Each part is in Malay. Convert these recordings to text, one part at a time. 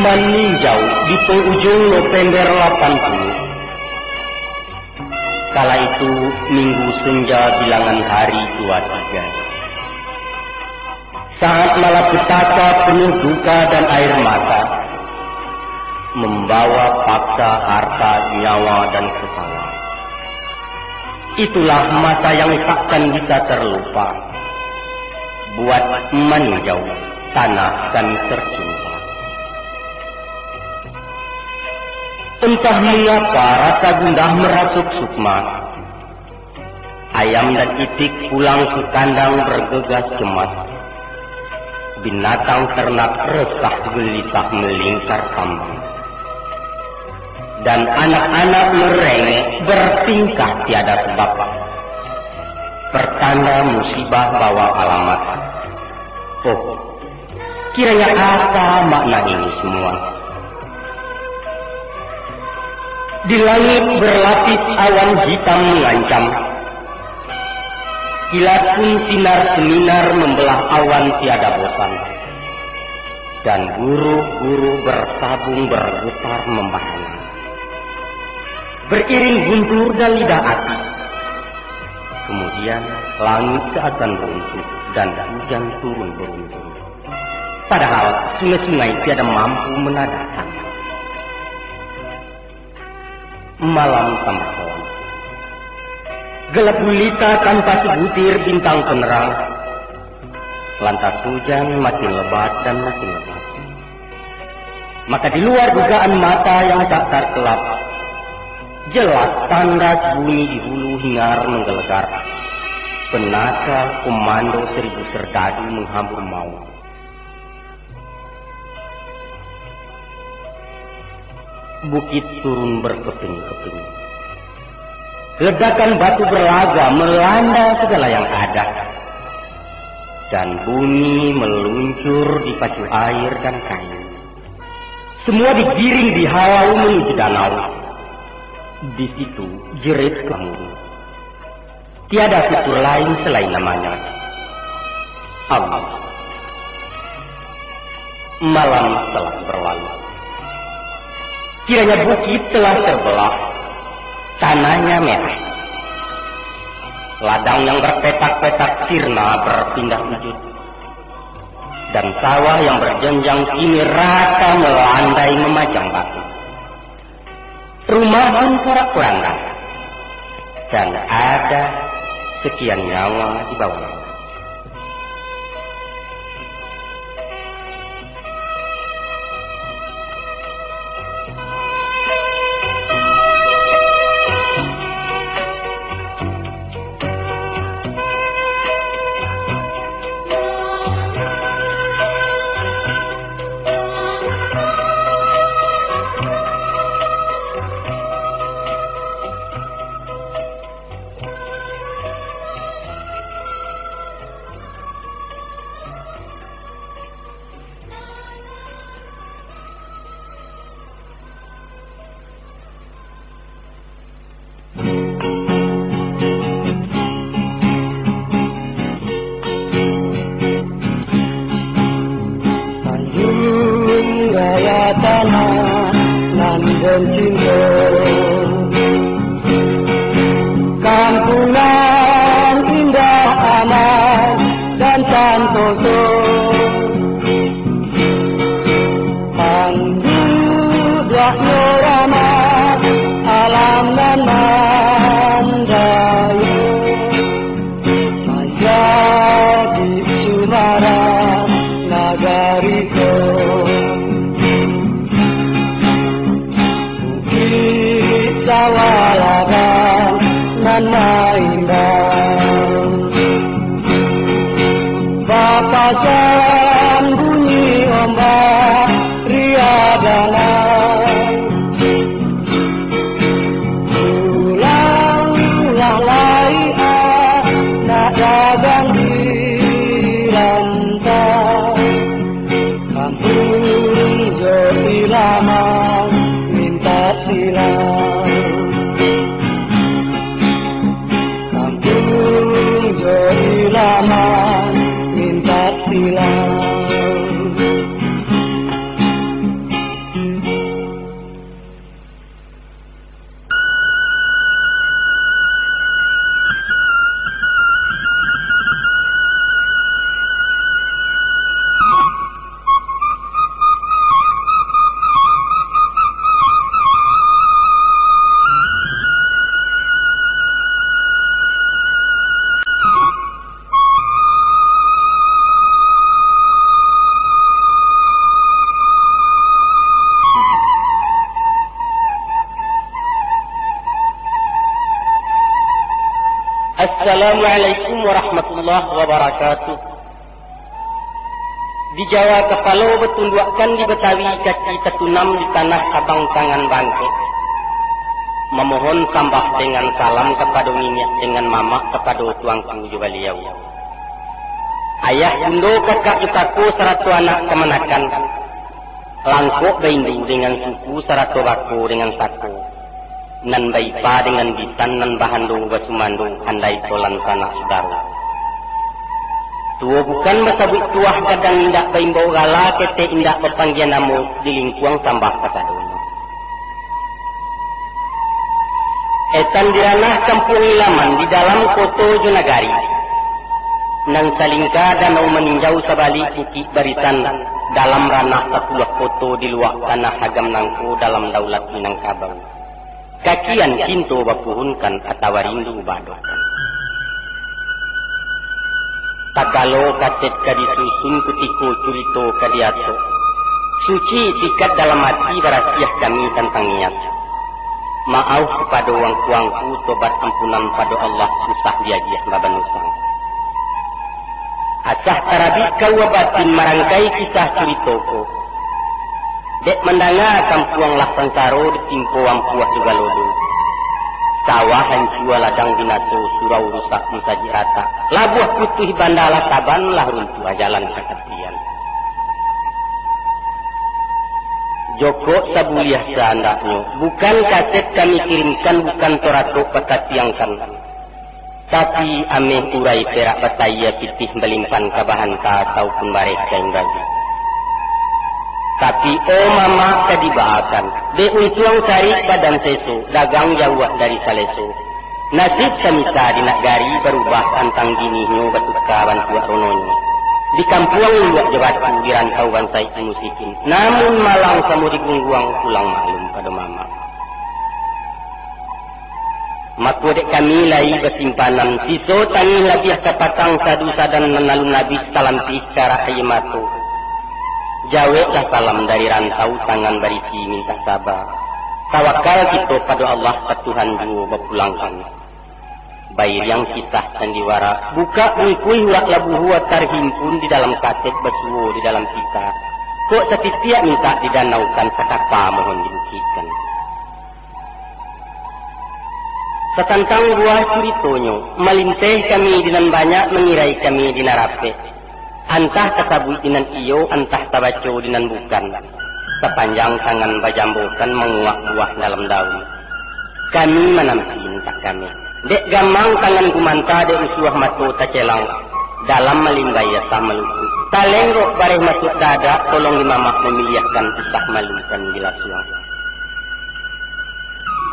meninjau di penghujung November 80. Kala itu minggu senja bilangan hari 23. Saat malapetaka penuh duka dan air mata, membawa paksa harta, nyawa dan kepala. Itulah masa yang takkan bisa terlupa buat meninjau tanah dan terjumpa. Entah mengapa rasa gundah merasuk Sukma. Ayam dan itik pulang ke kandang bergegas cemas. Binatang ternak resah gelisah melingkar kambing. Dan anak-anak merengek bertingkah tiada sebab. Pertanda musibah bawa alamat. Oh, kiranya apa makna ini semua? Di langit berlapis awan hitam mengancam. Kilat pun sinar seminar membelah awan tiada bosan. dan guru-guru bersabung bergetar membahana. Beriring guntur dan lidah api. Kemudian langit seakan runtuh dan hujan turun beruntun. Padahal sungai-sungai tiada mampu menadakan. Malam tambah gelap. Gelap gulita tanpa sebutir bintang penerang. Lantas hujan makin lebat dan makin lebat. Maka di luar dugaan mata yang tak terkelap, jelas tanda bunyi di hulu hingar menggelegar. Penaka komando 1000 serdadu menghambur maut. Bukit turun berkeping-keping. Ledakan batu berlaga melanda segala yang ada. Dan bumi meluncur di pacu air dan kayu. Semua digiring di halau menuju danau. Di situ jerit gemuruh. Tiada fitur lain selain namanya Allah. Malam telah berlalu. Kiranya bukit telah terbelah, tanahnya merah. Ladang yang berpetak-petak sirna berpindah wujud. Dan sawah yang berjenjang kini rata melandai memajang batu. Rumah pun porak-poranda. Dan ada sekian nyawa di bawahnya. Kampungan indah aman dan santoso, panggudlah norama alam dan mandaya, menjadi sumara nagariko. Sawalagan nan maindah, batasan bunyi ombak riadana, ulanglah lai'ah nak dagang di lantai, kampung jauh lama minta silang. Lama minta silang. Assalamualaikum warahmatullahi wabarakatuh. Di Jawa kepalo betunduakan di Betawi kaki tetunam di tanah abang tangan bangke. Memohon tambah dengan salam kepada minyak dengan mama kepada tuangku juga beliau. Ayah bundo kakak jutaku seratu anak kemenakan. Langkok baindu dengan suku seratu baku dengan saku. Nan baipa dengan bitan nan bahandu basumandung andai tolan tanah saudara. Tuo bukan masabuk tuah kadang indak baimbau gala kete indak berpanggian namu di lingkuang tambah kata dulu. Etan diranah kampung Ilaman di dalam Koto Jonagari. Nang salingka danau meninjau sabalik bukit barisan dalam ranah satulah foto di luar tanah Hagam Nangko dalam daulat Minangkabau. Kakian kinto bapuhunkan atau rindu badokan. Takalo kaset kadisusun kutiko curito kadiato. Suci tikat dalam hati berasiah kami tentang niat. Maaf kepada wangku-wangku tobat ampunan pada Allah susah diajiah babanusang. Acah tarabik kau batin marangkai kisah curitoko. Dek mendanga kampuang lah sangsaro ditimpo ampuah juga lodo. Sawah hancua ladang binaso surau rusak musaji rata. Labuah putih bandala saban lah runtuh jalan kesepian. Joko sabuliah seandaknya. Bukan kaset kami kirimkan, bukan torato petatiangkan. Tapi ameh urai perak bataya pitih melimpan kabahan ka ataupun mereka yang bagi. Tapi mama tadi bahakan. De untuang cari badan sesu, dagang jauh dari salesu. Nasib semisa di nagari berubah tantang gininya batukawan kuat rononyo. Di kampuang luak jebatu di rantau bansai musikin. Namun malang kamu digungguang pulang maklum pada mama. Maka dek kami lai bersimpanan. Siso tani labiah kapatang sadu sadan menalun nabi salam secara ayamatu. Jawablah salam dari rantau tangan barisi minta sabar. Tawakal kita pada Allah Tuhan juga berpulangkan. Bair yang kisah sandiwara. Buka ungkui huak labu huat terhimpun di dalam kaset bersuwo di dalam kita. Kok setiap minta didanaukan sekapa mohon dibuktikan. Setantang buah curitonyo. Melinteh kami dengan banyak mengirai kami dinarape. Antah katabu dinan iyo, antah tabaco dinan bukan. Sepanjang tangan bajambokan menguak buah dalam daun. Kami menampi minta kami. Dek gamang tangan kumanta de usuah matu tacelang. Dalam melimbaya sama luku. Talenggok bareh masuk dada, tolong dimamak memiliahkan usah malukan bila suang.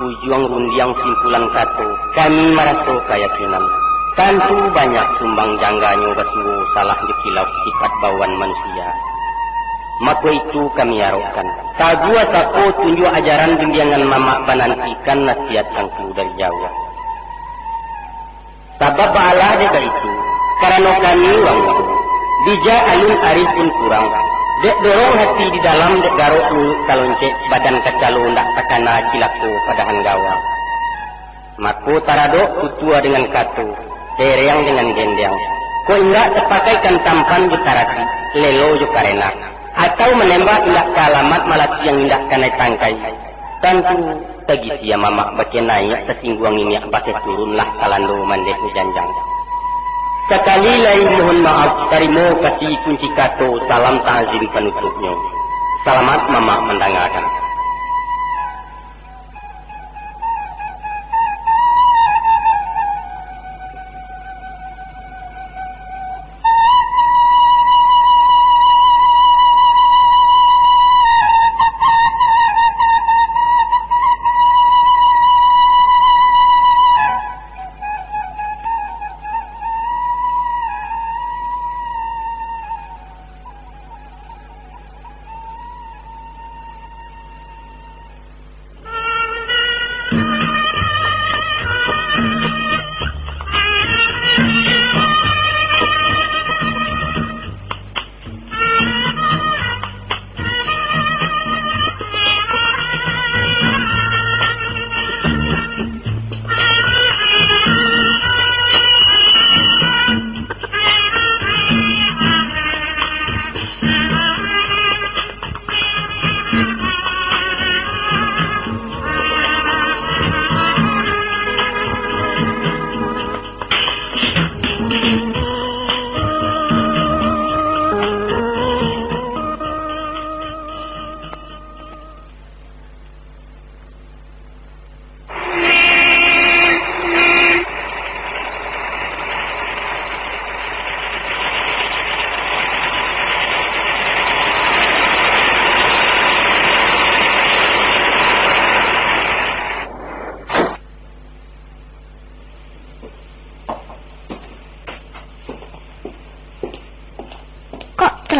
Ujuang rundiang simpulan kato, kami merasa keyakinan. Tentu banyak sumbang jangganya basuwo salah dikilau sifat bawaan manusia. Maka itu kami harapkan. Kagua tako tunjuk ajaran bimbingan mamak banantikan nasihat sangku dari Jawa. Sabab Allah deka itu, karena kami wangu. Bija alun arif pun kurang. Dek dorong hati di dalam dek garuk kaloncek badan kecalo ndak takana cilako padahan gawa. Maka taradok kutua dengan katu. Dereang dengan gendang. Ko indak terpakaikan tampan butarati, lelo jo karena. Atau menembak indak ke alamat malati yang indak kena tangkai. Tentu tagi sia mamak baca naik sesingguang ini baca turunlah kalando mandek janjang. Sekali lagi mohon maaf tarimo kasih kunci kato salam ta'zim penutupnya. Selamat mamak mendengarkan.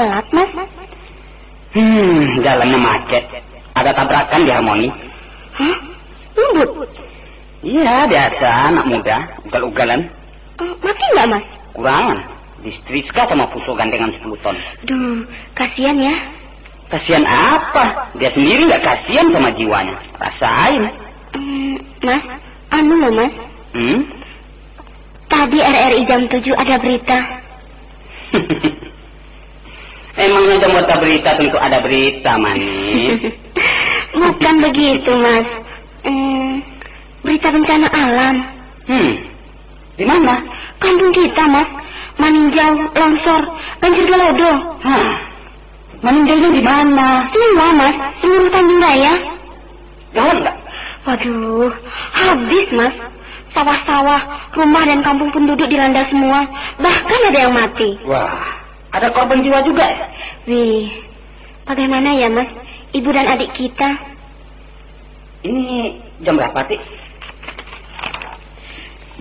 telat, Mas? Jalannya macet. Ada tabrakan di Harmoni. Hah? Ngebut? Iya, biasa anak muda, ugal-ugalan. Mati nggak, Mas? Kurangan. Distriska sama Fuso gandengan 10 ton. Duh, kasihan ya. Kasihan apa? Dia sendiri nggak kasihan sama jiwanya. Rasain. Mas, anu loh, Mas. Tadi RRI jam 7 ada berita. Emangnya jam berita tentu ada berita, manis. Bukan begitu, Mas. Berita bencana alam. Di mana? Kampung kita, Mas. Maninjau, longsor, banjir Galodo. Maninjaunya di mana? Semua, Mas. Seluruh Tanjung Raya. Gawat nggak? Waduh, habis, Mas. Sawah-sawah, rumah dan kampung penduduk dilanda semua. Bahkan ada yang mati. Wah, ada korban jiwa juga ya? Wih, bagaimana ya, Mas? Ibu dan adik kita. Ini jam berapa, Tik?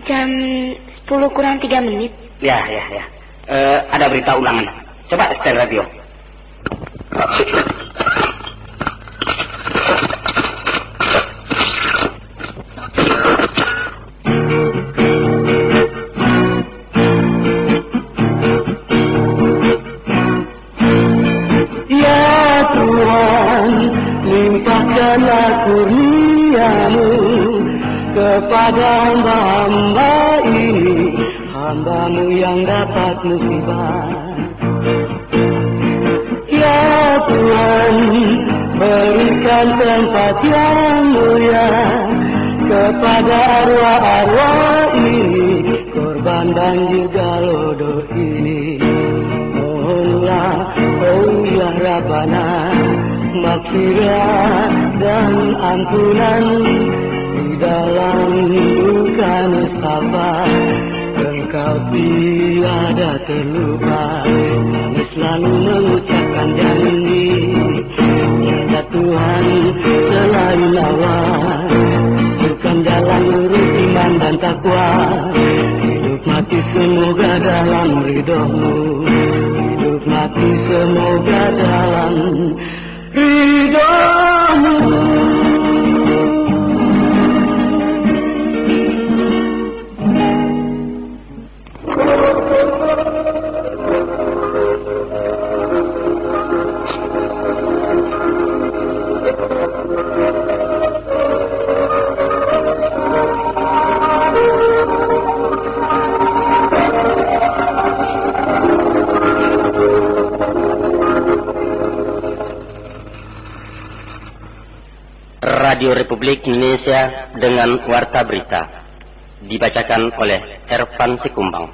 Jam 10 kurang 3 menit. Ya. Ada berita ulangan. Coba setel radio. kurniamu kepada hamba-hamba ini, hambamu yang dapat musibah. Ya Tuhan, berikan tempat yang mulia kepada arwah-arwah ini, korban banjir Galodo ini. Mohonlah, oh ya Rabbana, maghfirah dan ampunan di dalam duka nestapa. Engkau tiada terlupa, kami selalu mengucapkan janji. Tiada Tuhan selain Allah, bukan jalan lurus iman dan takwa. Hidup mati semoga dalam ridho-Mu, hidup mati semoga dalam ridho-Mu. Radio Republik Indonesia dengan Warta Berita dibacakan oleh Ervan Sikumbang.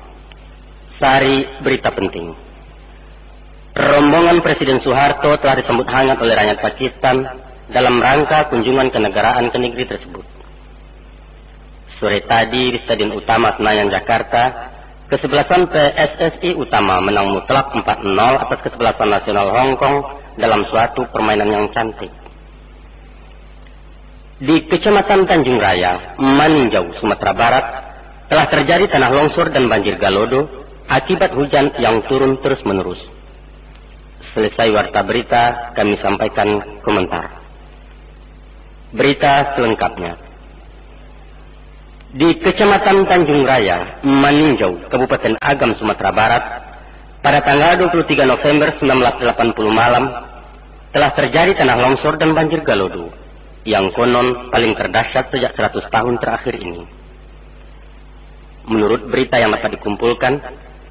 Sari berita penting. Rombongan Presiden Soeharto telah disambut hangat oleh rakyat Pakistan dalam rangka kunjungan kenegaraan ke negeri tersebut. Sore tadi di Stadion Utama Senayan, Jakarta, kesebelasan PSSI Utama menang mutlak 4-0 atas kesebelasan Nasional Hong Kong dalam suatu permainan yang cantik. Di Kecamatan Tanjung Raya, Maninjau, Sumatera Barat, telah terjadi tanah longsor dan banjir Galodo akibat hujan yang turun terus-menerus. Selesai warta berita, kami sampaikan komentar. Berita selengkapnya. Di Kecamatan Tanjung Raya, Maninjau, Kabupaten Agam, Sumatera Barat, pada tanggal 23 November 1980 malam, telah terjadi tanah longsor dan banjir Galodo yang konon paling terdahsyat sejak 100 tahun terakhir ini. Menurut berita yang dapat dikumpulkan,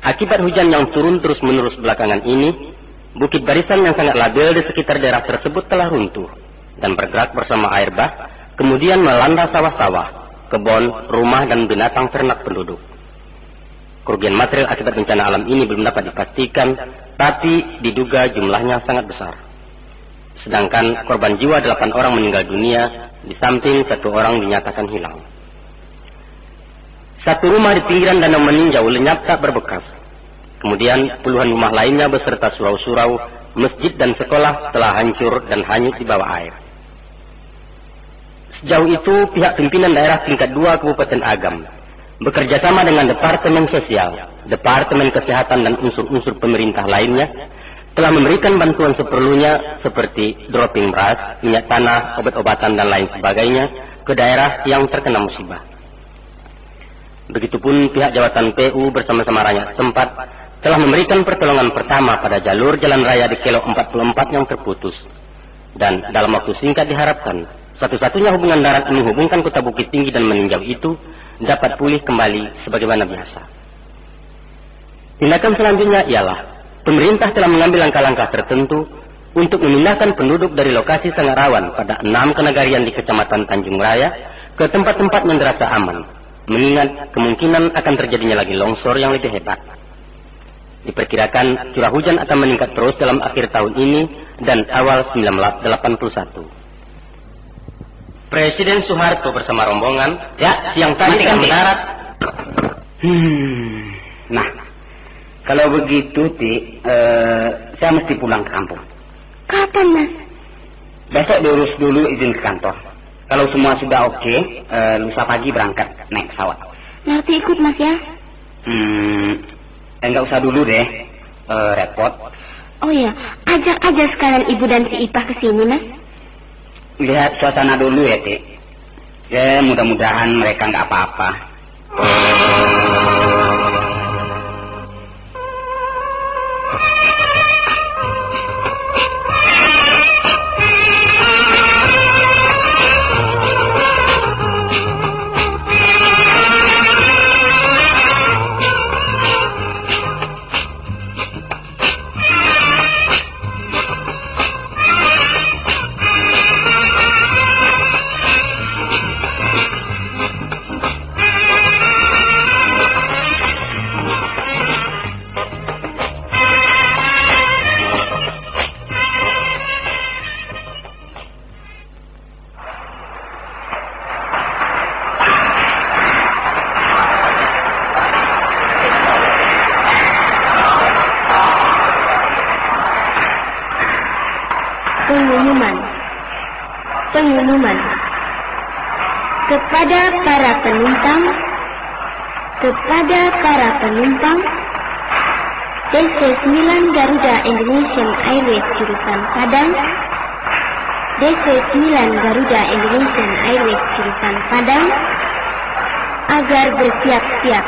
akibat hujan yang turun terus-menerus belakangan ini, bukit barisan yang sangat labil di sekitar daerah tersebut telah runtuh dan bergerak bersama air bah, kemudian melanda sawah-sawah, kebun, rumah, dan binatang ternak penduduk. Kerugian material akibat bencana alam ini belum dapat dipastikan, tapi diduga jumlahnya sangat besar. Sedangkan korban jiwa 8 orang meninggal dunia, di samping 1 orang dinyatakan hilang. Satu rumah di pinggiran danau Maninjau lenyap tak berbekas. Kemudian puluhan rumah lainnya beserta surau-surau, masjid dan sekolah telah hancur dan hanyut di bawah air. Sejauh itu pihak pimpinan daerah tingkat 2 Kabupaten Agam bekerjasama dengan Departemen Sosial, Departemen Kesehatan dan unsur-unsur pemerintah lainnya telah memberikan bantuan seperlunya seperti dropping beras, minyak tanah, obat-obatan dan lain sebagainya ke daerah yang terkena musibah. Begitupun pihak jabatan PU bersama-sama rakyat setempat telah memberikan pertolongan pertama pada jalur jalan raya di Kilo 44 yang terputus. Dan dalam waktu singkat diharapkan satu-satunya hubungan darat yang menghubungkan kota Bukit Tinggi dan Meninjau itu dapat pulih kembali sebagaimana biasa. Tindakan selanjutnya ialah pemerintah telah mengambil langkah-langkah tertentu untuk memindahkan penduduk dari lokasi sangat rawan pada 6 kenegarian di Kecamatan Tanjung Raya ke tempat-tempat yang dirasa aman, mengingat kemungkinan akan terjadinya lagi longsor yang lebih hebat. Diperkirakan curah hujan akan meningkat terus dalam akhir tahun ini dan awal 1981. Presiden Soeharto bersama rombongan siang tadi akan mendarat. Nah, kalau begitu, saya mesti pulang ke kampung. Kapan, Mas? Besok diurus dulu izin ke kantor. Kalau semua sudah oke, lusa pagi berangkat naik pesawat. Nanti ikut, Mas, ya? Enggak usah dulu deh, repot. Oh iya, ajak aja sekalian Ibu dan si Ipah ke sini, Mas. Lihat suasana dulu ya, Tik. Ya, mudah-mudahan mereka nggak apa-apa. Pengumuman kepada para penumpang DC-9 Garuda Indonesian Airways jurusan Padang, DC-9 Garuda Indonesian Airways jurusan Padang agar bersiap-siap.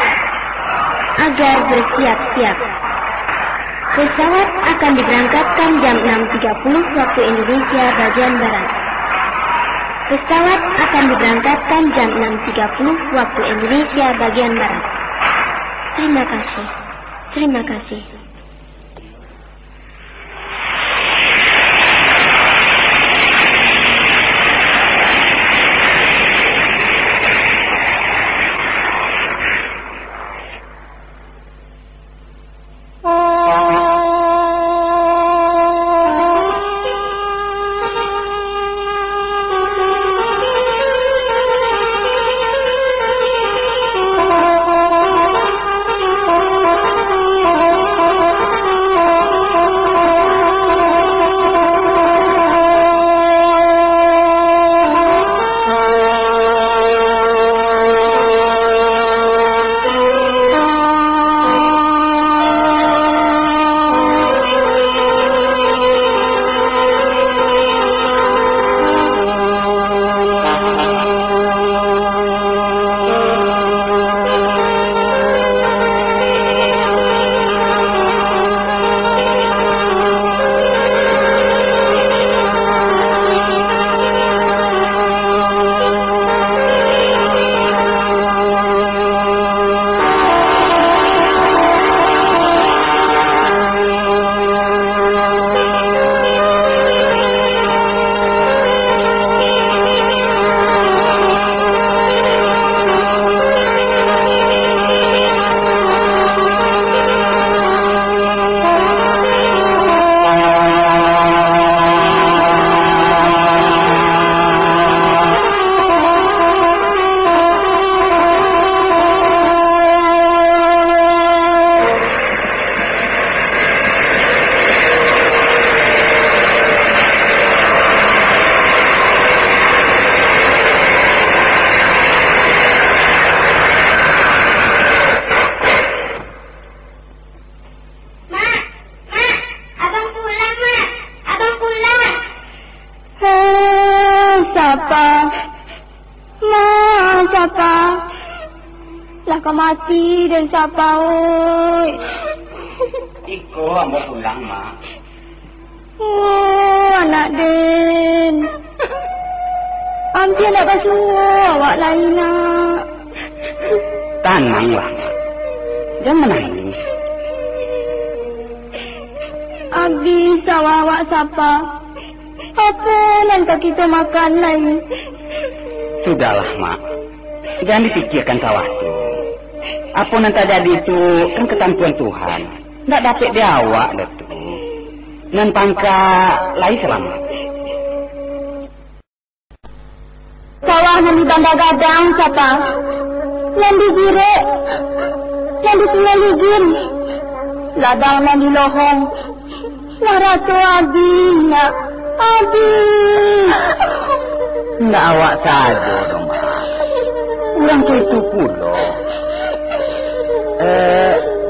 Pesawat akan diberangkatkan jam 6.30 waktu Indonesia bagian Barat. Pesawat akan diberangkatkan jam 6.30 waktu Indonesia bagian Barat. Terima kasih. Ma, siapa? Lah kau mati dan siapa, oi? Iko, ambo pulang, Mak. Oh, anak Den. Ambil nak basuh awak lain nak. Tenanglah, Mak. Jangan menangis. Habis sawah awak siapa? Apa nanti kita makan lain? Sudahlah, Mak. Jangan dipikirkan sawah tu. Apa nanti jadi itu kan ketentuan Tuhan. Tak dapat dia awak dah tu. Nan pangka lain selamat. Sawah yang di bandar gadang siapa? Yang di Girek. Yang di Sungai Ligin. Gadang yang di Lohong. Yang ratu Abi nak. Abi. Ndak awak saja dong, Mak. Orang itu pula.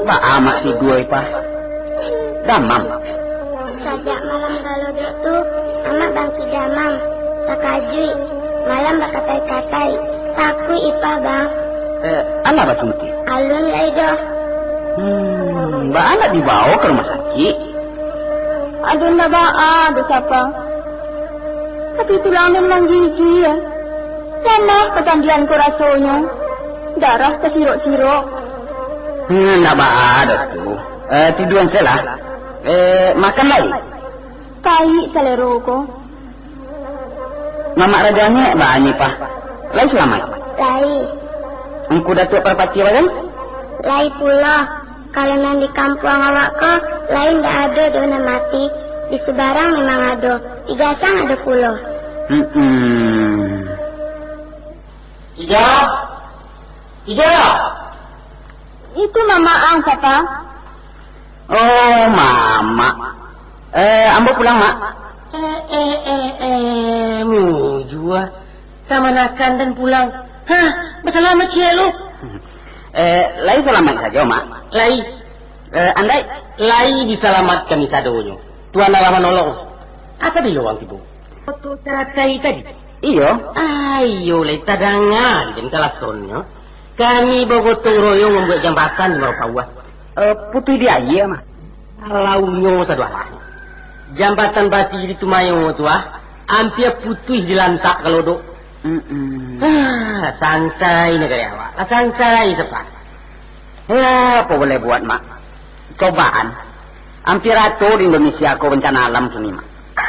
Mak amat si dua apa? Damam. Sajak malam kalau dia tu, amat bangki damam. Takajui. Malam bakatai-katai. Takui ipah bang. Anak apa suntik? Alun lai dah. Mbak anak dibawa ke rumah sakit. Aduh nak ada siapa? Tapi tulang dia menang gigi ya. Sama kecandian ku rasanya. Darah kesirok-sirok. Nak ada tu. Tiduran salah. Makan lagi. Kai selero ko. Mamak rajanya banyak pak. Lain selamat. Lai. Engkau datuk perpati apa kan? Lai pula. Kalau nang di kampung awak ko, lain dah ada dona mati. Di Sebarang memang ada. Di Gasang ada pula. Ijab. Ijab. Itu Mama Ang siapa? Oh, Mama. Ambo pulang, Mak. Mujua. Tamanakan dan pulang. Hah, berselamat cik lu. Lai selamat saja, Mak. Lai. Andai. Lai diselamatkan di sadonya. Tuan Allah menolong. Apa dia orang ibu? Foto teratai tadi. Iyo. Ayo, lai tadangan dan kalasonnya. Kami bergotong royong membuat jambatan di Marupawah. Putih dia iya, Mak. Launya sadualah. Jambatan basi di Tumayo tu hampir putih dilantak kalau duk. Santai negara awak. Santai tepat. Apa boleh buat, Mak? Cobaan. Hampir ratu di Indonesia kau bencana alam sini, Mak.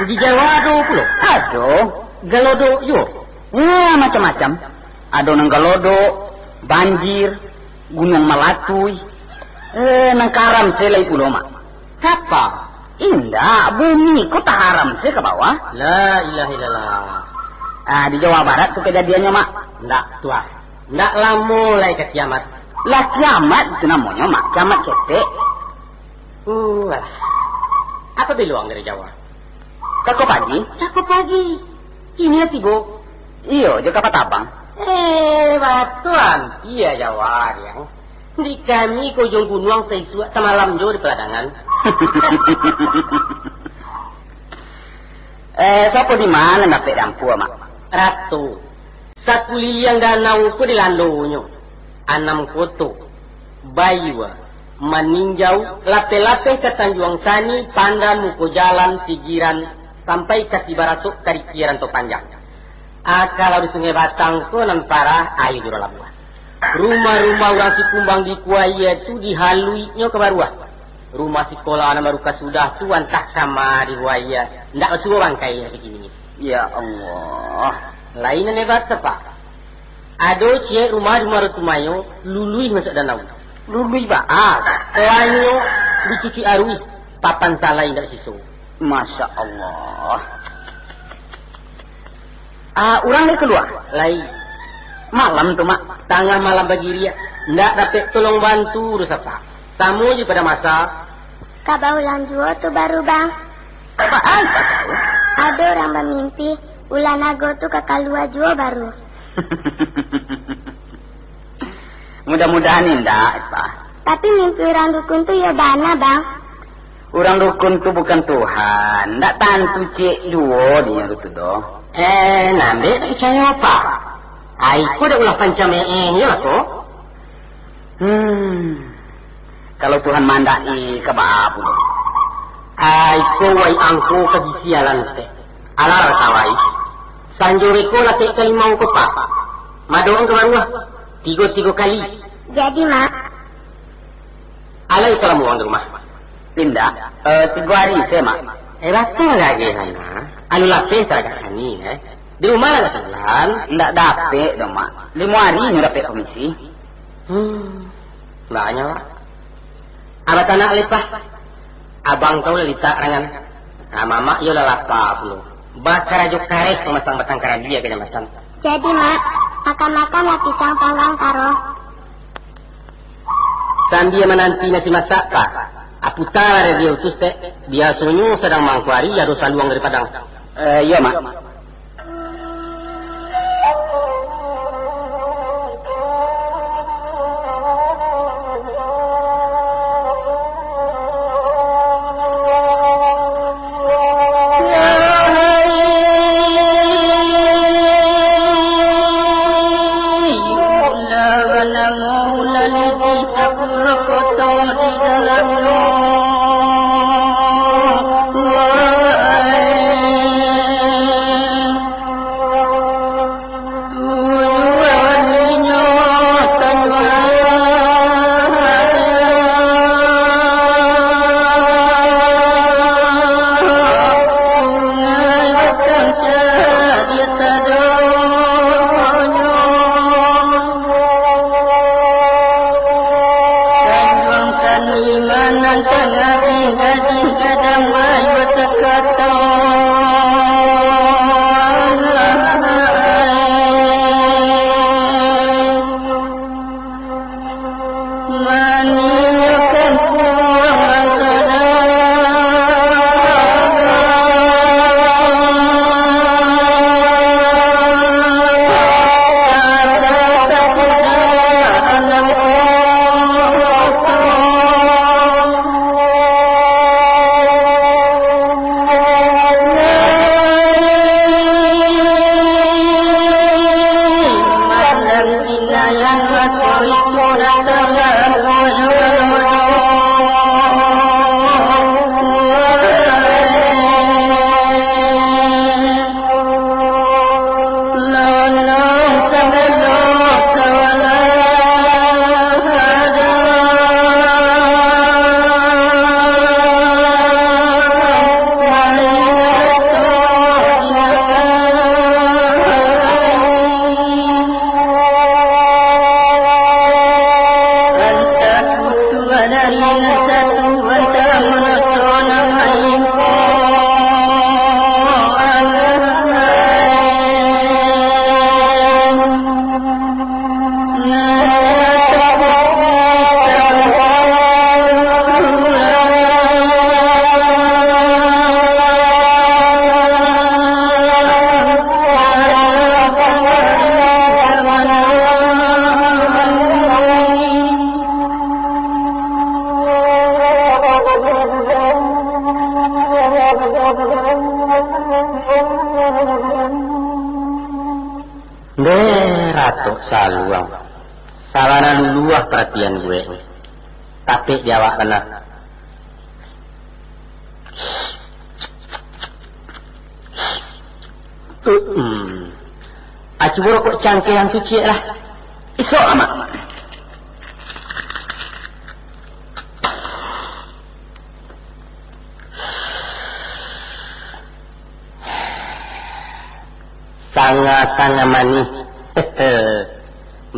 Di Jawa ada pula. Ada. Galodo yo. Macam-macam. Ada nang galodo, banjir, gunung Malatui. Nang karam selai pula, Mak. Siapa? Indah, bumi kau tak haram sih ke bawah. La ilaha illallah. Di Jawa Barat tu kejadiannya, Mak. Ndak tua. Ndak lama lai ke kiamat. Lah kiamat itu namanya, Mak. Kiamat ketek. Apa beluang dari Jawa? Cakap pagi. Cakap pagi. Ini tibo. Iyo, juga Patabang. Batuan. Iya Jawa yang. Di kami kujung gunung seisuat semalam jo di peladangan. Siapa di mana dapat dampu, Mak? Ratu. Sakuliang danau ku di landonyo. Anam koto. Bayua. Meninjau lape-lape ke Tanjuang Sani, pandan muko jalan Sigiran sampai ke Sibarasuk Karikiran to panjang. Kalau di Sungai Batang ko nan parah ayo di Labuan. Rumah-rumah orang si kumbang di Kuaya tu dihaluinya ke Baruah. Rumah sekolah anak baru sudah tu entah sama di Kuaya. Ndak suruh bangkai begini. Ya Allah. Lain hebat apa? Ado cie rumah-rumah Tumayo lului masuk danau. Lului ba? Lainnya dicuci arui. Papan salah indak sisu. Masya Allah. Orang ni keluar? Lain. Malam tu, Mak. Tengah malam bagi dia. Ndak dapat tolong bantu urus apa. Tamu je pada masa. Kabau lanjua tu baru bang. Apaan? Ada orang bermimpi. Ulan nago tu kakak luar jua baru. Mudah-mudahan indah, Pak. Tapi mimpi orang dukun tu ya bana, Bang. Orang dukun tu bukan Tuhan. Ndak tantu cik juo dia itu doh. Nanti tak percaya apa? Aku dah ulah pancam lah kok. Kalau Tuhan mandai ke baapu. Aku wai angku kegisialan teh. Alar tawai. Sanjuriko latih kali mau ko pa. Madoong kemarua. Tiga kali. Jadi, Mak. Alay kalau muang di rumah. Tindak. 3 hari saya, Mak. Betul lagi, Hana. Anu lapis agak hani, Di rumah lah kesalan. Nggak dapet dong, Mak. 5 hari nyu dapet komisi. Banyak, Pak. Abang tanah lepah. Abang tahu lelita rangan. Nah, Mama yo lalapa lu. Bakar ajuk karek memasang batang karabia kena masam. Jadi, Mak, makan-makan lah pisang panggang karo. Sambil menanti nasi masak, Pak. Aputar dia utus teh. Biasanya sedang mangkuari ya dosa luang dari padang. Iya, Mak. Beratuk saluang. Salana luluah perhatian gue. Tapi jawab kena. Acu kok cangkehan tu cik lah. Esok amat. Sangat manis.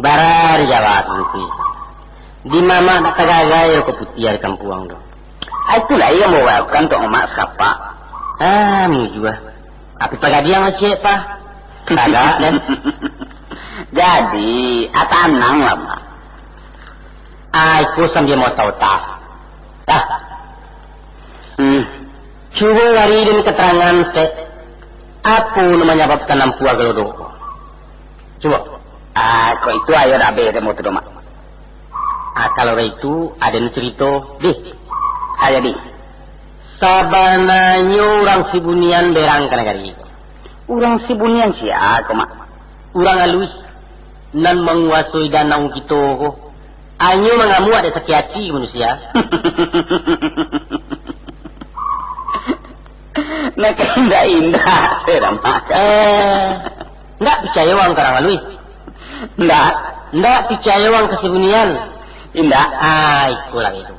Barar jawab nanti. Di mama nak tagagay ko putiar kampuang do. Itulah yang mewakilkan untuk emak siapa. Mu juga. Tapi pagadian macam apa? Tagak dan. Jadi, atanang lah mak. Aku sambil mau tahu tak. Cuba hari ini keterangan set. Apa namanya menyebabkan lampu agelodo? Coba. Kok itu ayo dah beri motor mak. Kalau itu ada cerita deh. Ayo di. Sabananya orang Sibunian berang kana kali. Orang Sibunian siapa mak? Orang halus. nan menguasai danau kita ko. Anyo mengamu ada sakit manusia. Nak indah-indah seramak. Ndak percaya wang karang alui. Ndak percaya wang kesebunian. Indah. Ikulah itu.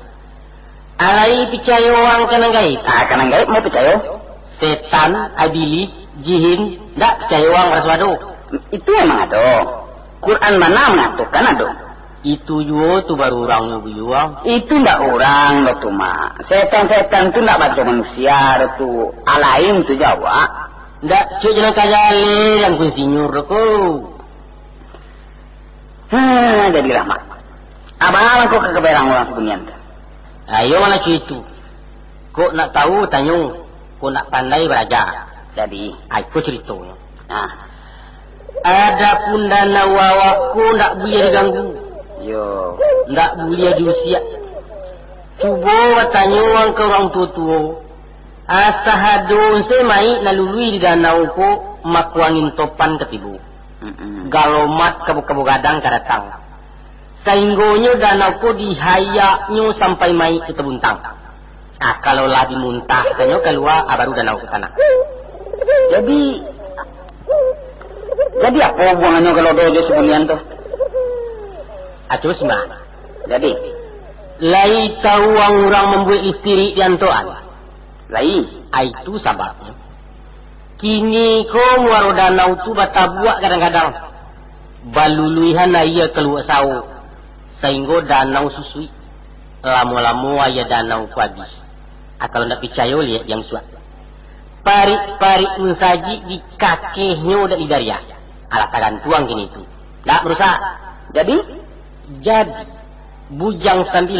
Alai percaya wang kanang gaib. Kanang gaib mau percaya? Setan, iblis, jin, ndak percaya wang raswado. Itu emang ada. Quran mana mengatakan ada? Itu juga tu baru orang yang itu ndak orang betul mak. Setan-setan tu ndak baca manusia tu. Alain tu Jawa. Ndak cuy jangan kajali yang pun sinyur aku. Jadilah mak. Abang kok keberang orang sebunian tu. Ayo mana cuy itu. Kok nak tahu tanyung. Kok nak pandai belajar. Jadi. Aku cerita. Adapun dana wawakku ndak boleh diganggu. Yo. Ndak boleh diusia. Cuba tanya orang ke orang tua-tua. Asahadun semai nalului di danau ko makuangin topan ketibu. Galomat kabu-kabu gadang kadatang. Sainggonya danau ko dihayaknya sampai mai ke tebuntang. Kalau lah dimuntah kanyo keluar baru danau ke tanah. Jadi apa hubungannya kalau dojo sebunian tu? Aduh sembah. Jadi lai tahu orang membuat istri di antoan. Lai, itu sebabnya. Kini ko muaro danau tu batabuak kadang-kadang. Baluluihan ia keluar sau. Sehingga danau susui. Lama-lama ayah danau ku habis. Kalau nak percaya lihat yang suat. Parik-parik mensaji di kakinya udah di daria. Alat tangan tuang gini tu. Tak berusaha. Jadi bujang 9.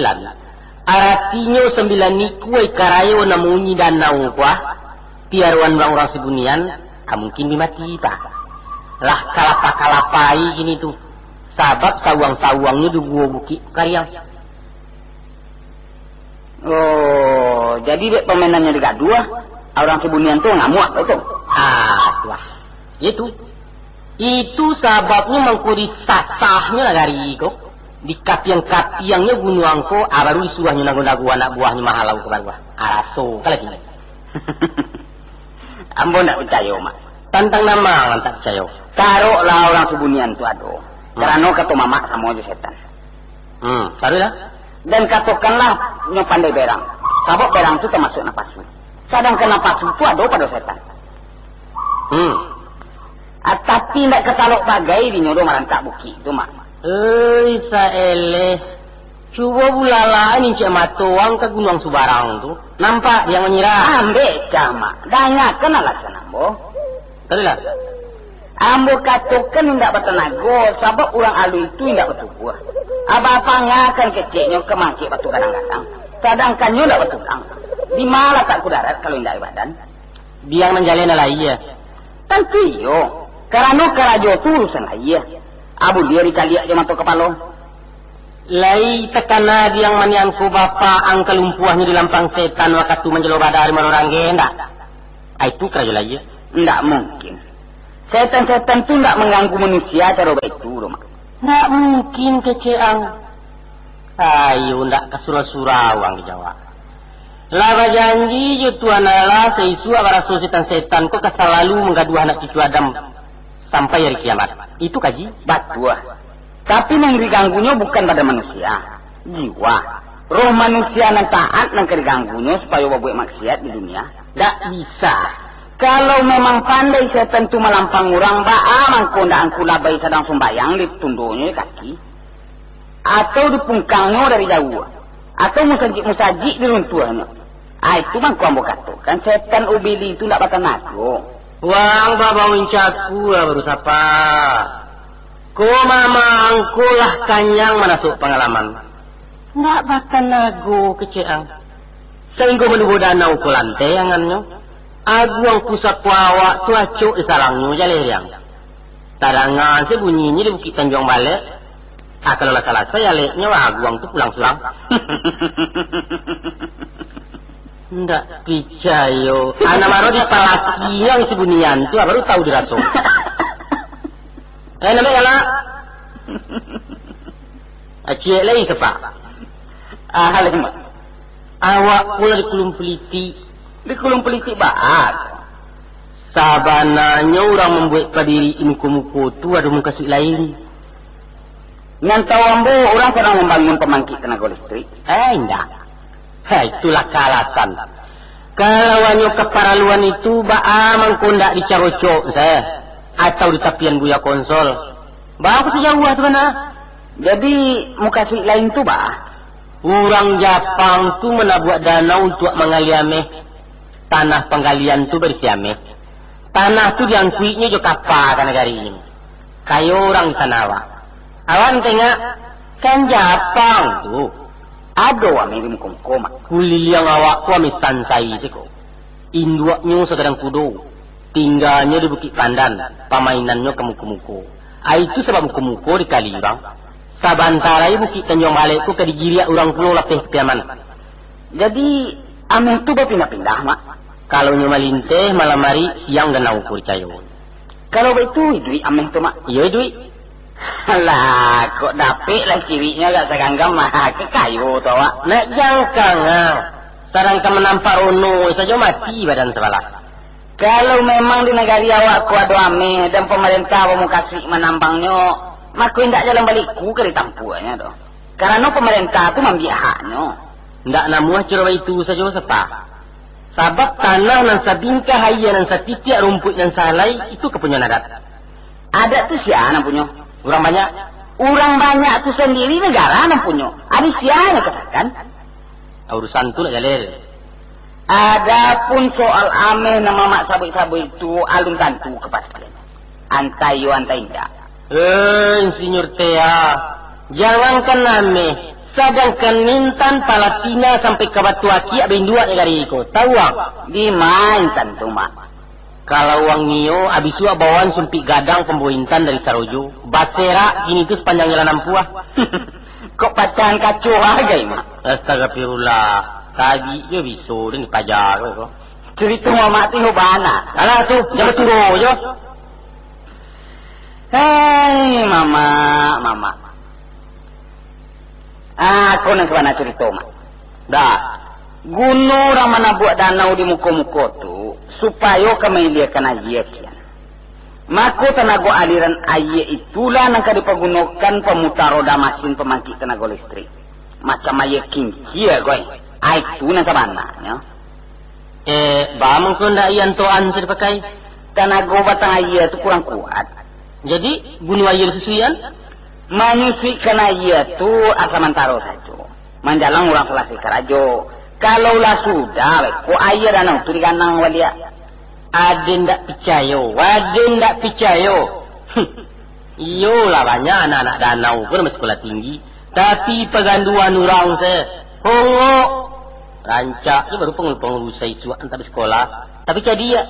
Artinya 9 ni kuai karayo namunyi danau kuah. Tiaruan orang sebunian. Mungkin dimati pak. Lah kalapa-kalapai gini tu. Sabab sawang-sawangnya di gua bukit karyang. Oh, jadi permainannya dekat dua. Orang sebunian tu ngamuk betul. Wah. Itu sebabnya mengkuri sasahnya dari kok. Di kapiang-kapiangnya gunung ko baru disuahnya nago-nago anak buahnya mahalau ke bawah. Araso kalau gini. Ambo nak percaya mak. Tantang nama tak percaya. Taruhlah orang sebunian tu ada. Karena kata mama sama aja setan. Taruhlah. Dan katakanlah nyo pandai berang. Sabab berang tu termasuk napasu. Sedangkan napasu tu ada pada setan. Tapi nak ketalok bagai di nyodo marantak buki tu mak. Saeleh. Cuba bulala ni cik matoang ke gunung Subarang tu. Nampak dia menyerah. Ambek cama. Danyakan alasan ambo. Tahulah. Ambo katakan tidak bertenaga. Sebab orang alu itu tidak bertubuh. Apa ngakan keciknya kemangkik batu kadang-kadang. Sedangkan nyo tidak bertulang. Di mana tak kudarat kalau tidak badan. Biang menjalin ala iya. Tentu iyo. Karena kerajo tu urusan iya. Abu dia dikali aja mata kepala. Lai tekana diang manianku bapa ang kelumpuahnya di lampang setan waktu menjelo badari orang genda. Itu kerajo lagi. Tidak mungkin. Setan-setan tu tidak mengganggu manusia cara baik tu, Mak. Tidak mungkin keceang. Ayo tidak ke surau-surau di Jawa. Laba janji ju tuan Allah seisu abara setan-setan kok selalu menggaduh anak cucu Adam sampai hari kiamat. Itu kaji batuah. Tapi yang diganggunya bukan pada manusia, jiwa. Roh manusia yang taat yang diganggunya supaya buat maksiat di dunia. Tak bisa. Kalau memang pandai setan tu melampang orang, mangko ndak angku labai sedang sembayang di tundonya kaki. Atau di pungkangnya dari jauh. Atau musajik di runtuhnya. Itu mangko ambo katakan setan ubili itu ndak bakal nago. Wang baba wincaku baru sapa. Ko mama angku lah kanyang manasuk pengalaman. Ndak bakal nago keceang. Sehingga menubu danau ke lantayangannya. Aguang pusat kuawak tu acuk di salangnya jaleriang. Tadangan sebunyinya di Bukit Tanjung Balik. Kalau salah saya leknya aguang tu pulang sulang. Ndak percaya. Anak maro di palaki yang sebunian tu baru tahu dirasa. Namanya lah Acik lagi sepak. Halih mak. Awak pula di Kulung Peliti. Di Kulung Peliti baat. Sabananya orang membuat padiri muka-muka tu ada muka suik lain. Ngan tahu ambo orang sedang membangun pembangkit tenaga listrik. Enggak. Itulah kealasan. Kalau wanyo keparaluan itu ba'a mengkondak di carocok saya. Atau di tapian buya konsol. Ba'a aku sejauh tu mana? Jadi muka suik lain tu bah. Orang Jepang tu menabuat danau untuk mengaliameh. Tanah penggalian tu bersiameh. Tanah tu diangkuinya juga kapal kan negara ini. Kayak orang di sana awak. Awan tengok. Kan Jepang tu. Ada wami di muka-muka mak. Kulil yang awak tu amis sansai tu kok. Induaknya sedang kudo. Tinggalnya di Bukit Pandan. Pamainannya ke muka-muka. Itu sebab muka-muka di kali orang. Sabantarai Bukit Tanjung Balik tu ke digiriak orang pulau lapis kepiaman. Jadi ameh tu berpindah-pindah mak. Kalau nyo malinteh malam hari siang dan ukur cayo. Kalau begitu duit ameh tu mak. Iya duit. Alah kok dapik lah cirinya gak seganggam mah ke kayu tu wak. Nak jangkang ah. Sarang ka menampak rono saja mati badan sebalah. Kalau memang di negara awak ku ada ameh dan pemerintah mau kasih menambangnya, maka indak jalan balikku ke ditampuannya tu. Karena pemerintah tu membiak haknya. Ndak namuah curah itu saja sepa. Sabab tanah nan sabingkah haya nan satitiak rumput nan salai itu kepunyaan adat. Adat tu siapa yang punya? Orang banyak. Orang banyak tu sendiri negara yang punya. Ada siapa yang katakan? urusan tu nak jalan. Adapun soal ameh nama mak sabuk-sabuk itu alun tantu kepastian. Antai yo antai indah. Insinyur Tea, jangankan ameh, sedangkan Nintan Palatina sampai ke Batu Aki abis dua negari iko. Tahu ang? Di main tantu mak. Kalau wang niyo abis dua bawaan sumpik gadang pembuintan dari Sarojo. Basera kini tu sepanjang jalan Ampuah. Kok pacaran kacau harga mak? Astagfirullah. Tadi je bisu dan dipajar kau. Cerita mak tu hubana. Alah tu, jangan turun je. Hei mama. Aku nak kemana cerita mak? Dah. Gunung ramana buat danau di muka-muka tu supaya kami lihatkan air kian. Maka tenaga aliran air itulah yang dipergunakan pemutar roda mesin pembangkit tenaga listrik. Macam air kinci ya goy. Itu yang sebenarnya. Bamang kau ndak ian toan saya dipakai. Tenaga batang air itu kurang kuat. Jadi gunung air sesuian? Menyusuikan air itu asal mantaro saja. Menjalang orang selesai kerajo. Kalau lah sudah, ko air danau tu diganang walia. Ada ndak percaya. Iyalah banyak anak-anak danau pun masih sekolah tinggi. Tapi peganduan orang saya. Hongok. Rancak je baru pengurusai suat entah sekolah. Tapi jadi ya.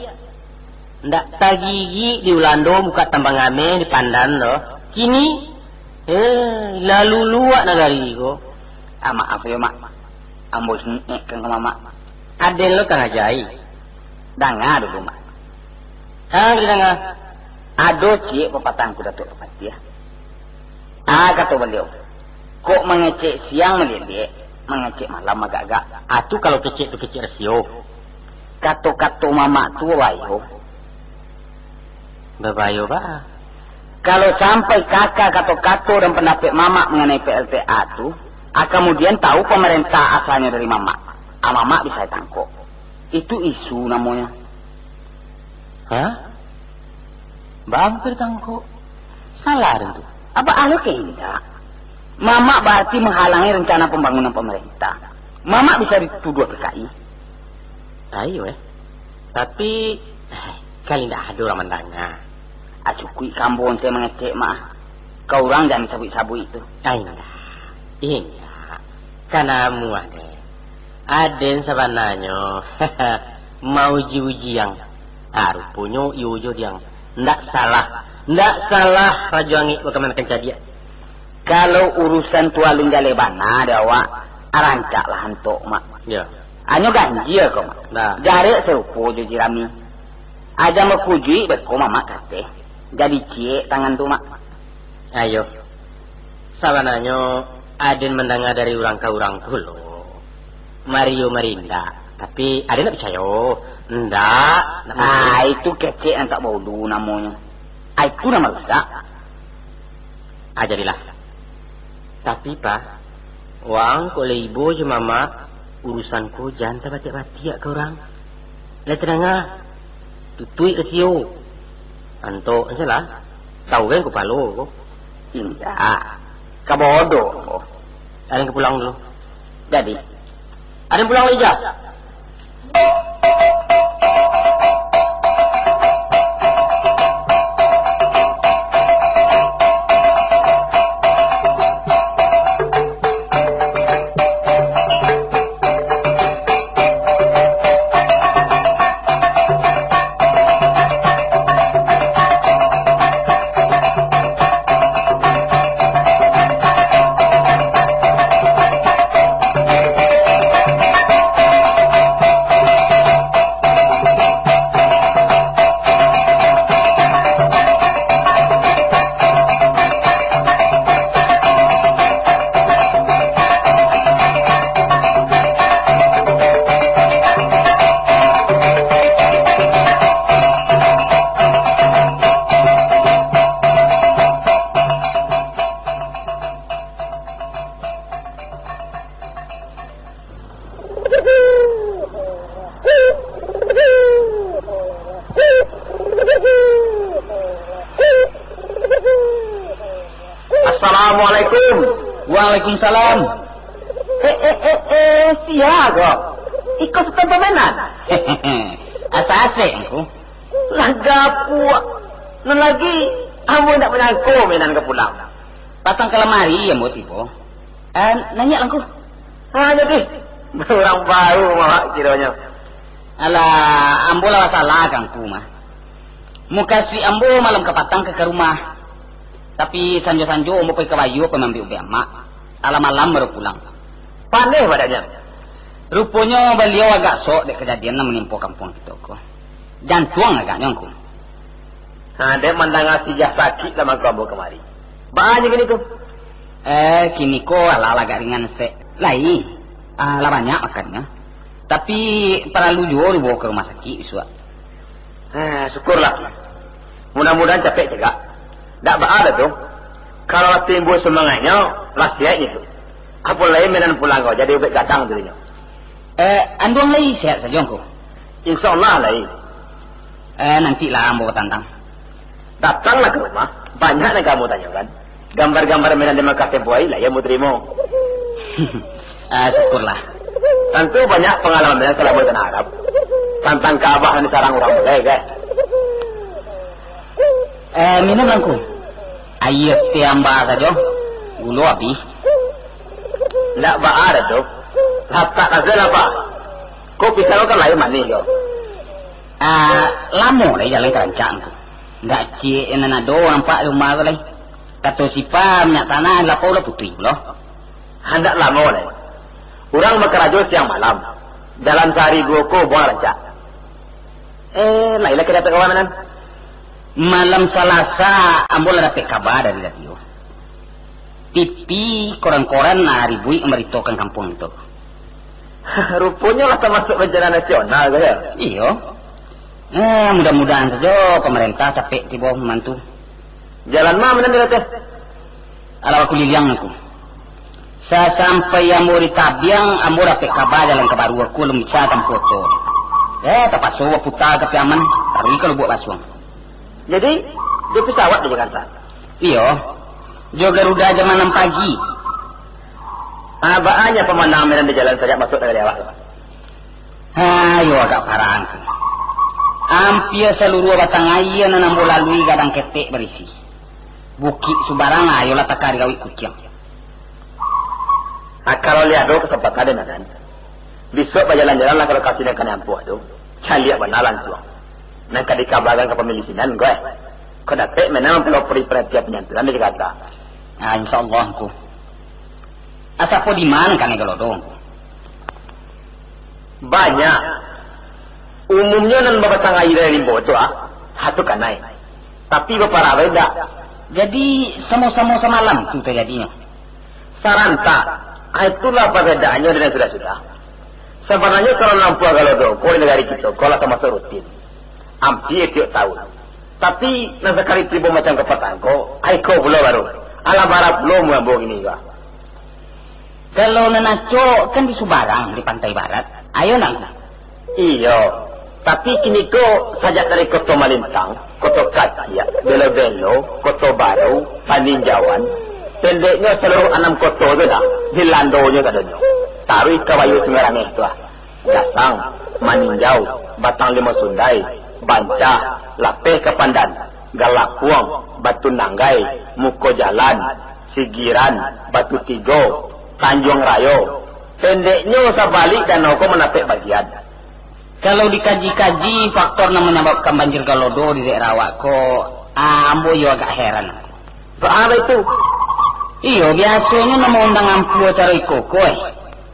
Ndak tagigi di Ulando buka tambang ame di Pandan loh. Kini lalu luak negari ko. Maaf ya mak. Ambo sengek kan mama. Aden lo kang ajai. Danga dulu mak. Danga. Ado cik pepatangku Datuk Pepati ya. Kata beliau. Kok mengecek siang melelek, mengecek malam agak-agak. Atu kalau kecek tu kecek rasio. Kato-kato mama tu wayo. Bebayo ba? Kalau sampai kakak kato-kato dan pendapat mama mengenai PLTA tu, kemudian tahu pemerintah asalnya dari mama. Mama bisa tangkap. Itu isu namanya. Hah? Bang tertangkap? Salah itu. Apa ahli keindah? Mama berarti menghalangi rencana pembangunan pemerintah. Mama bisa dituduh PKI. Ayo Tapi kali tidak ada orang mendengar. Acukui kambon saya mengecek mah. Kau orang jangan sabuk-sabuk itu. Indah. Karena muane. Aden sebenarnya mau uji yang rupanya iujo yang ndak salah rajuangi bagaimana kejadian. Kalau urusan tualun jalebana ada awak arancak lah hantuk mak. Ya. Anyo ganjil kok mak. Nah. Jare serupo juji rami. Aja mekujui bet ko mama kate. Jadi cie tangan tu mak. Ayo. Sabananya Aden mendengar dari orang kulo Mario Marinda. Tapi Aden tak percaya. Ndak. Itu kecek yang tak bodoh namanya. Itu nama rusak. Jadilah. Tapi Pak, wang ko le ibu je mama urusan ko jangan batik-batik ke orang. Le tenang tutui ke sio. Anto salah. Tahu kan ko palo ko. Indah. Kabodoh. Aden ke pulang dulu. Jadi Aden pulang aja. Assalamualaikum. Waalaikumsalam. Siapa? Ikut setempat Asase aku. Lagapu. Nun lagi, kamu nak menangku mainan ke pulang. Pasang ke lemari ya mau tiba. Nanya aku. Jadi orang baru mah kiranya. Alah, ambo lah salah kangku mah. Muka si ambo malam kepatang ke rumah. Tapi sanjo-sanjo mau pergi ke Bayu pemambil ubi emak. Alam malam baru pulang. Pandai badannya. Rupanya beliau agak sok dek kejadian menimpa kampung kita kok. Jantung agaknya aku. Dek mandang si sakit sama kamu kemari. Banyak gini tuh. Kini kok ala agak ringan sek. Lain. Lah banyak makannya. Tapi perlu juga dibawa ke rumah sakit isua. Syukurlah. Mudah-mudahan capek juga. Tak ada tuh. Kalau timbul semangatnya, lasiaknya tuh. Apa lain menan pulang kau jadi ubek gatang tu dia. Anduang lagi sihat saja aku. InsyaAllah lain. Nantilah ambo tantang. Datanglah ke rumah. Banyak yang kamu tanyakan. Gambar-gambar menan di Mekah tempoh lah yang mau terima. Syukurlah. Tentu banyak pengalaman menan selama tanah Arab. Tentang Kaabah dan sarang orang boleh kan. Minum aku. Air tiamba saja. Gulu habis. Tak ada tu. Hatta hasil apa? Kau pisau kan lain manis yo. Lama lah jalan kerancang tu. Tak cik yang do nampak rumah tu lah. Kata siapa minyak tanah lapau lah putih loh. Hendak lama lah. Orang berkerja siang malam. Dalam sehari dua ko buang rancak. Lainlah kita kawanan. Malam Selasa ambo lah dapat kabar dari radio. TV koran-koran ribui memberitakan kampung itu. Rupanya lah termasuk bencana nasional ya. Iya. Mudah-mudahan saja pemerintah capek tiba membantu. Jalan mana dia teh? Ala aku liliang aku. Saya sampai yang mau ditabiang ambo dapat kabar jalan kebaru aku belum bisa foto. Tapak sowa putar tapi aman. Taruh kalau buat basuang. Jadi, dia pesawat di Jakarta? Iya. Dia Garuda jam 6 pagi. Bahannya pemandangan medan di jalan saja masuk dari awak. Ayo agak parah. Hampir seluruh batang air yang nambu lalui gadang ketek berisi. Bukit Subarang ayolah takari kawik kucing. Kalau lihat do kesempatan ada kan. Besok berjalan-jalan lah kalau kasih nak nampu tu. Cari lihat benalan suang. Nak dikabarkan ke pemilik sinan gue. Kau dapat memang pelopori perhatian penyanturan di Jakarta. InsyaAllah aku. Asal po di mana kan kalau dong? Banyak. Umumnya nan babatang air dari limbo tu hatu kanai. Tapi beberapa beda. Jadi sama-sama semalam tu terjadinya. Saranta. Itulah perbedaannya dengan sudah-sudah. Sebenarnya kalau lampu agak kau negara kita, kalau sama rutin. Hampir tiap tahun. Tapi, nasekali tiba macam kepatangko, kau belum baru. Alam Arab belum mengambung ini juga. Kalau Nenaco kan di Subarang, di pantai barat. Ayo nak. Iya. Tapi kini ko sajak dari Kota Malintang, Kota Kacia, Belo-Belo, Kota Baru, Paninjauan. Pendeknya seluruh 6 kota itu dah. Di landonya katanya. Taruh Kawayu Semerang itu lah. Gasang, Maninjau, Batang Lima Sundai, Banca, Lapeh Kepandan, Galapuang, Batu Nanggai, Muko Jalan, Sigiran, Batu Tigo, Tanjung Rayo. Pendeknya sabalik dan aku menapik bagian. Kalau dikaji-kaji faktor yang menyebabkan banjir galodo di daerah Wako, ambo yo agak heran. Apa itu? Iyo, biasanya nama undang ampu acara ikoko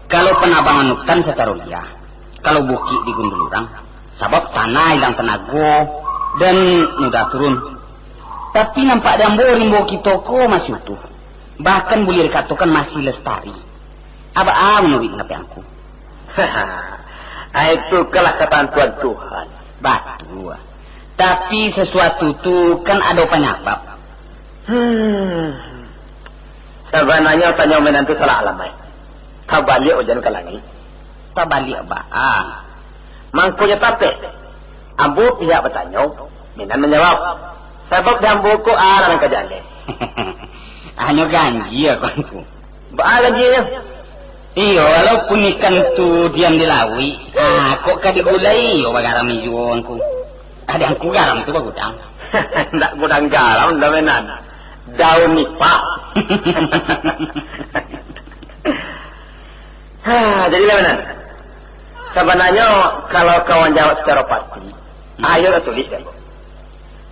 Kalau penabangan hutan secara dia. Kalau bukit di Gundulurang, sebab tanah hilang tenaga dan mudah turun. Tapi nampak dambo rimbo kitoko masih utuh. Bahkan boleh dikatakan masih lestari. Aba menurut napi aku. Itu kelakatan Tuhan. Batu. Tapi sesuatu tu kan ada penyebab. Sebenarnya tanya menantu salah alamai. Tabalik ojan ke langit. Tabalik baan. Mangkunya tapik. Ambu pihak bertanya. Minan menjawab. Sebab dambu ko alam ke jalan. Hanya ganji ya kanku. Baan ganjinya. Iyo, walaupun ikan tu diam di lawi, kok kadi gulai, yo bagaram ijuan ku. Ada angku garam tu bagudang. Ndak gudang garam, ndak menan. Daun nipah. Jadi menan. Sebenarnya kalau kawan jawab secara pasti, ayo tulis kan.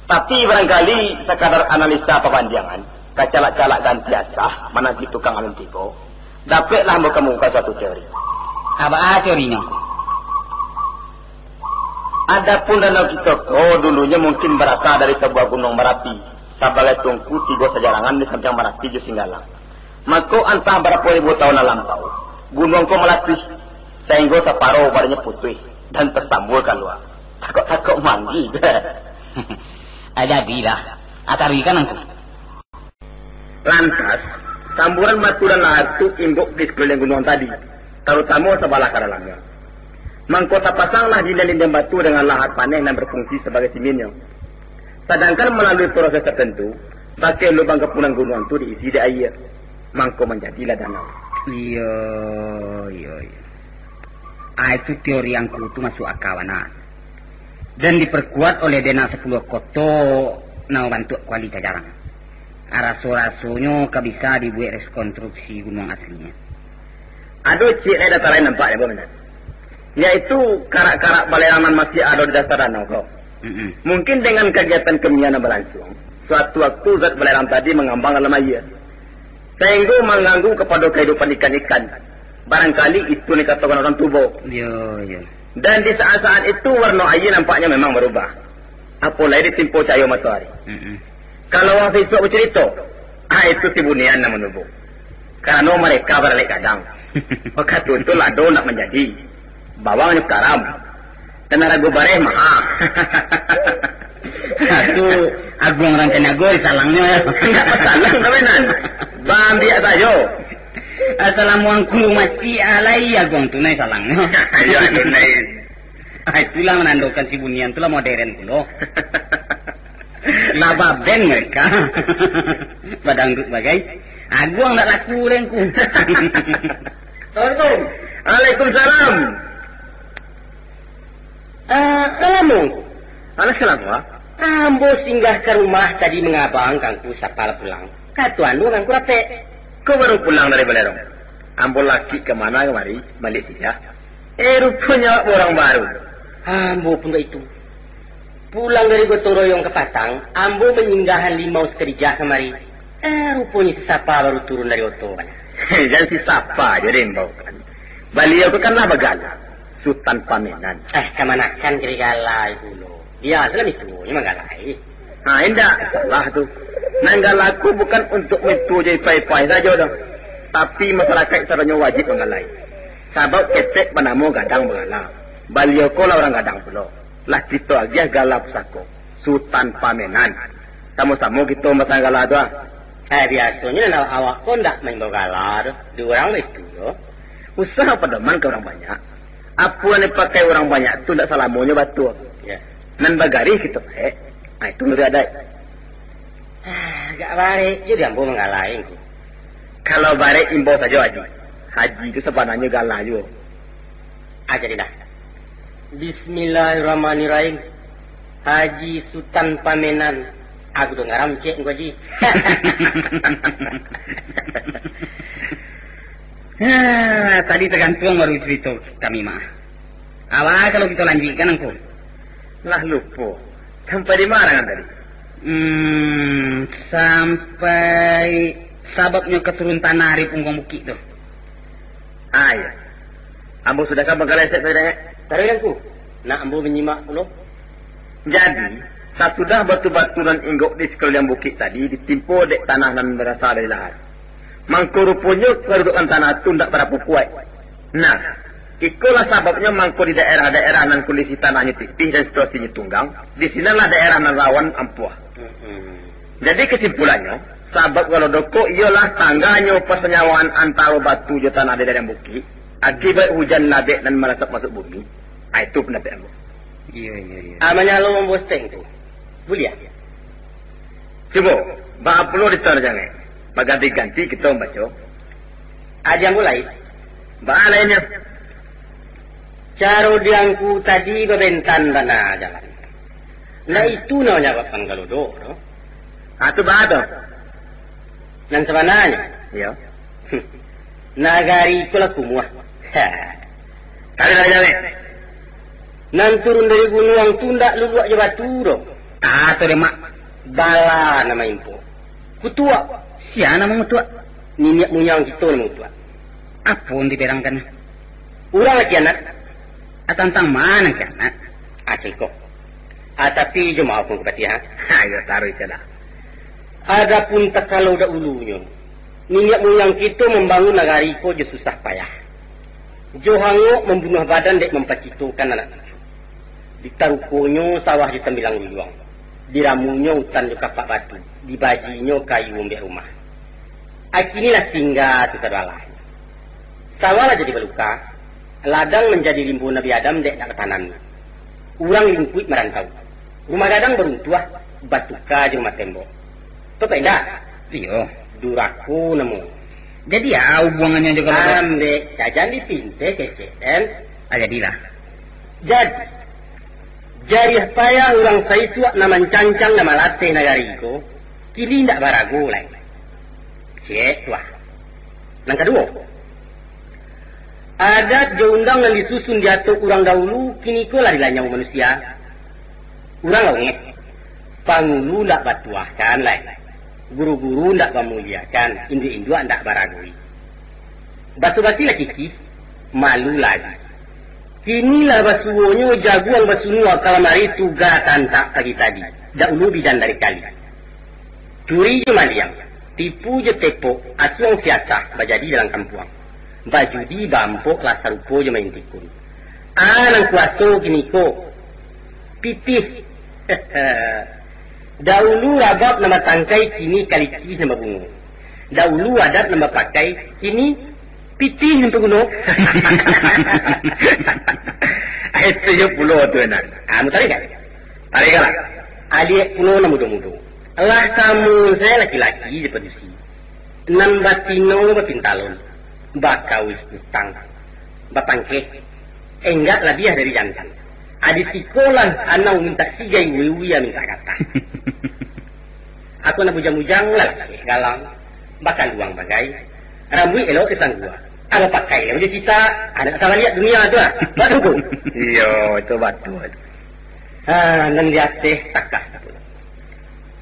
Tapi barangkali sekadar analisa pepanjangan, kacalak-calak dan biasa, menanti tukang alun tiko. Dapatlah muka-muka suatu teori. Apa teorinya? Adapun danau Kitoko dulunya mungkin berasal dari sebuah gunung Merapi. Sebagai tungku 3 sejarangan di samping Merapi di Singgalang. Maka entah berapa ribu tahun lampau, gunung ko melatih sehingga separuh badannya putih dan tersambul keluar. Takut mandi. Ada bilah. Atarikan aku. Lantas, samburan batu dan lahar itu imbuk di sekeliling gunung tadi, terutama sebelah karalangnya. Mangkota pasanglah dinding-dinding batu dengan lahat panen dan berfungsi sebagai siminnya. Sedangkan melalui proses tertentu, pakai lubang kepunan gunung itu diisi di air. Mangko menjadilah danau. Iya. Itu teori yang kutu masuk akal anak. Dan diperkuat oleh dana 10 koto na bantu kualitas jarang. Raso-rasonya bisa dibuat rekonstruksi gunung aslinya. Aduh, cik ada tarai nampak ya, benar. Yaitu karak-karak balerangan masih ada di dasar danau kau. Mungkin dengan kegiatan kemianan berlangsung, suatu waktu zat belerang tadi mengambang dalam air. Sehingga mengganggu kepada kehidupan ikan-ikan. Barangkali itu dikatakan orang tubuh. Iya. Dan di saat-saat itu warna air nampaknya memang berubah. Apalagi ditimpa cahaya matahari. Kalau orang fisik bercerita, itu si bunian yang menubuh. Karena mereka beralik kadang. Maka itu lado nak menjadi. Bawangnya karam. Dan ragu bareh mahal. Itu agung orang kenago salangnya. Enggak salang temenan. Bambiak saja. Assalamualaikum mati alai agung tunai salangnya. Ayo tunai. Itulah menandakan si bunian itulah modern kulo. Laba ben mereka. Badangdut bagai. Agung nak laku lengku. Assalamualaikum. Waalaikumsalam. Kalamu. Assalamualaikum. Ambo singgah ke rumah tadi mengabang kangku sapal pulang. Katuan lu kangku rape. Kau baru pulang dari Balerong. Ambo laki kemana kemari? Balik saja. Rupanya orang baru. Ambo pun itu. Pulang dari gotong royong ke Patang, ambo menyinggahan limau sekerja kemari. Rupanya sesapa baru turun dari oto. Jangan si sapa aja dembau kan. Beliau itu kan lah begala. Sultan Pamenan. Kemanakan kerigala ibu lo. Ya, dalam itu, memang galai. Indah, salah tu. Nanggalaku bukan untuk itu jadi pai-pai saja dah. Tapi masyarakat sebenarnya wajib mengalai. Sabab ketek panamo gadang mengalah. Baliau kola orang gadang pula. Lah kita aja galap sako. Sultan Pamenan. Sama-sama kita masang galah tu. Biasanya nak awak kau ndak main galah tu. Dua orang itu yo. Usaha pedoman ke orang banyak. Apa yang dipakai orang banyak tu ndak salamonya batu. Ya. Nan bagari kita pakai. Itu lebih ada. Gak baik. Jadi ambo mengalahin. Kalau barek imbau saja haji. Haji itu sebenarnya galah juga. Jadilah. Bismillahirrahmanirrahim. Haji Sultan Pamenan. Aku tu ngaram cek kau haji. Tadi tergantung baru cerita kami mah. Awal kalau kita lanjutkan aku. Lah lupa. Sampai di mana kan tadi? Sampai sababnya keturun tanah hari punggong bukit tu. Ya. Ambo sudah kan bengkalai set tadi? Taruh aku. Nak ambo menyimak dulu. Jadi, sesudah batu-batu dan inggok di sekeliling bukit tadi ditimpa dek tanah dan berasal dari lahar. Mangko rupanya kedudukan tanah itu tidak berapa kuat. Nah, itulah sebabnya mangko di daerah-daerah dan kondisi tanahnya tipis dan situasinya tunggang. Di sinilah daerah nan rawan ampuh. Jadi kesimpulannya, sabab kalau doko ialah tangganya persenyawaan antara batu dan tanah di dalam bukit. Akibat hujan labek dan merasap masuk bumi. Itu pendapat aku. Iya. Amanya lo membosteng tu. Boleh ya? Coba, bahawa perlu diterjangkan. Berganti-ganti kita membaca. Yang mulai. Bahan lainnya. Caro diangku tadi bebentan tanah jalan. Nah itu namanya bapak galudo. Itu bahan tu. Dan sebenarnya. Ya. Nagari itulah kumuah. Kali lagi. Nan turun dari gunung tundak luluak je batu doh. Tu dia mak. Bala nama impo. Kutua. Siapa nama mutua? Niniak munyang kita nama mutua. Apa yang diberangkan? Orang lagi anak. Tentang mana kianat? Cengkok. Tapi jemaah pun kepati ha. Ya taruh itu lah. Adapun tak kalau dah ulunya. Niniak moyang kita membangun negari ko je susah payah. Johango membunuh badan dek mempacitukan anak cucu. Ditarukonyo sawah di tembilang luang. Diramunyo hutan di kapak batu. Dibajinyo kayu umbek rumah. Akinilah singgah tu sadalah. Sawah jadi beluka. Ladang menjadi limbu Nabi Adam dek tak ketanam. Urang lingkuit merantau. Rumah gadang beruntuah. Batuka je rumah tembok. Tu pendak? Iya. Duraku nemu. Jadi hubungannya juga ambek jajan di pinte kecen. Jadilah. Jadi payah orang saya tuak nama cancang nama latih negari ko. Kini ndak baragu lain. Cek tuah. Yang kedua. Adat undang yang disusun diatur orang dahulu kini ko lah dilanyang manusia. Orang longek. Pangulu ndak batuahkan lain. Guru-guru ndak memuliakan, indu-indu ndak baragui. Batu-bati lah kiki, malu lagi. Kinilah basuonyo jaguang basunua kalamari tuga tantak pagi tadi. Dahulu bidan dari kali. Curi je maliang, tipu je tepo, asuang siasah bajadi dalam kampuang. Bajudi bampok lah sarupo je main tikun. Nang kuaso kini ko. Pipih. Dahulu rabab nama tangkai, kini kalikis nama bunga. Dahulu adat nama pakai, kini pitih nama bunga. Itu je pulau tu enak. Kamu tarik kan? Tarik kan? Adik pulau nama muda-muda. Lah kamu saya laki-laki je pedusi. Nan batino bapintalon. Bakawis utang. Bapangke. Enggak lah dia dari jantan. Adik sikolan anau minta sigai wiwi minta kata. Aku nak bujang-bujang lah galang. Bakal luang bagai. Rambut elok kesang gua. Ada pakai lah. Dia cita. Ada salah lihat dunia tu lah. Batu tu. Iya, itu batu. Nan dia teh takah.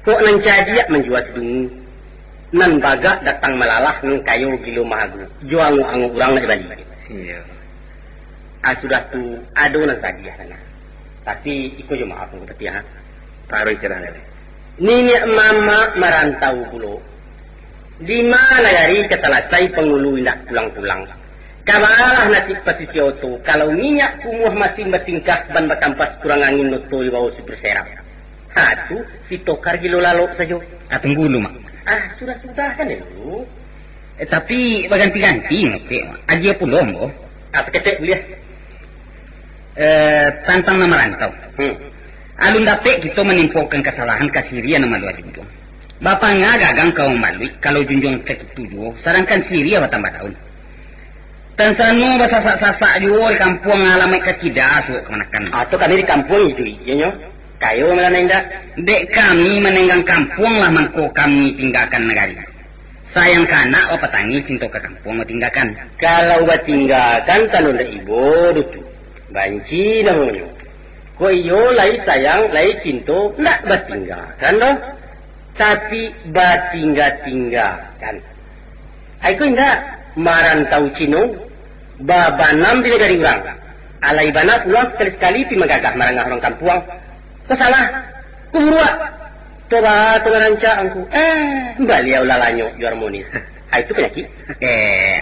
Kok nan cadiak menjual sedungu. Nan bagak datang melalah ng kayu gilo mahagu. Juang angu urang nak balik. Iya. Sudah tu ado nan tadi sana. Tapi ikut je maaf aku peti ha. Taruh cerah lele. Nenek mama merantau pulo. Di mana dari keselesai pengulu indah pulang-pulang. Kabalah nasib pati si Oto. Kalau minyak kumuh masih bertingkah ban bakampas kurang angin noto di bawah si berserap. Hatu si tokar gilo lalok saja. Tunggu Mak. Sudah kan itu. Tapi berganti-ganti Mak. Aja pulau Mbok. Apa ketek boleh? Tantang nama rantau. Alun dapet kita menimpukan kesalahan ke Syria nama luar junjung. Bapaknya gagang kau malui kalau junjung ketujuh. Sarangkan Syria bertambah tahun. Tansanu basasak-sasak juga di kampung alamat ketidak suuk kemanakan. Atau kami di kampung itu, ya nyo? Kayo mana indah? Dek kami menenggang kampung lah mangko kami tinggalkan negara. Sayang kanak o petangi cinta ke kampung mau tinggalkan. Kalau tinggalkan talon dah ibu itu. Banci namanya. Ko iyo lai sayang lai cinta nak batinggalkan loh. Tapi batinggal-tinggalkan. Aku indah marantau Cino babanam di negara orang. Alai bana pulang sekali-sekali pi magagah marangah orang kampung. Kesalah. Kuburuat. Coba ranca angku. Baliau lalanyo harmonis. Itu penyakit.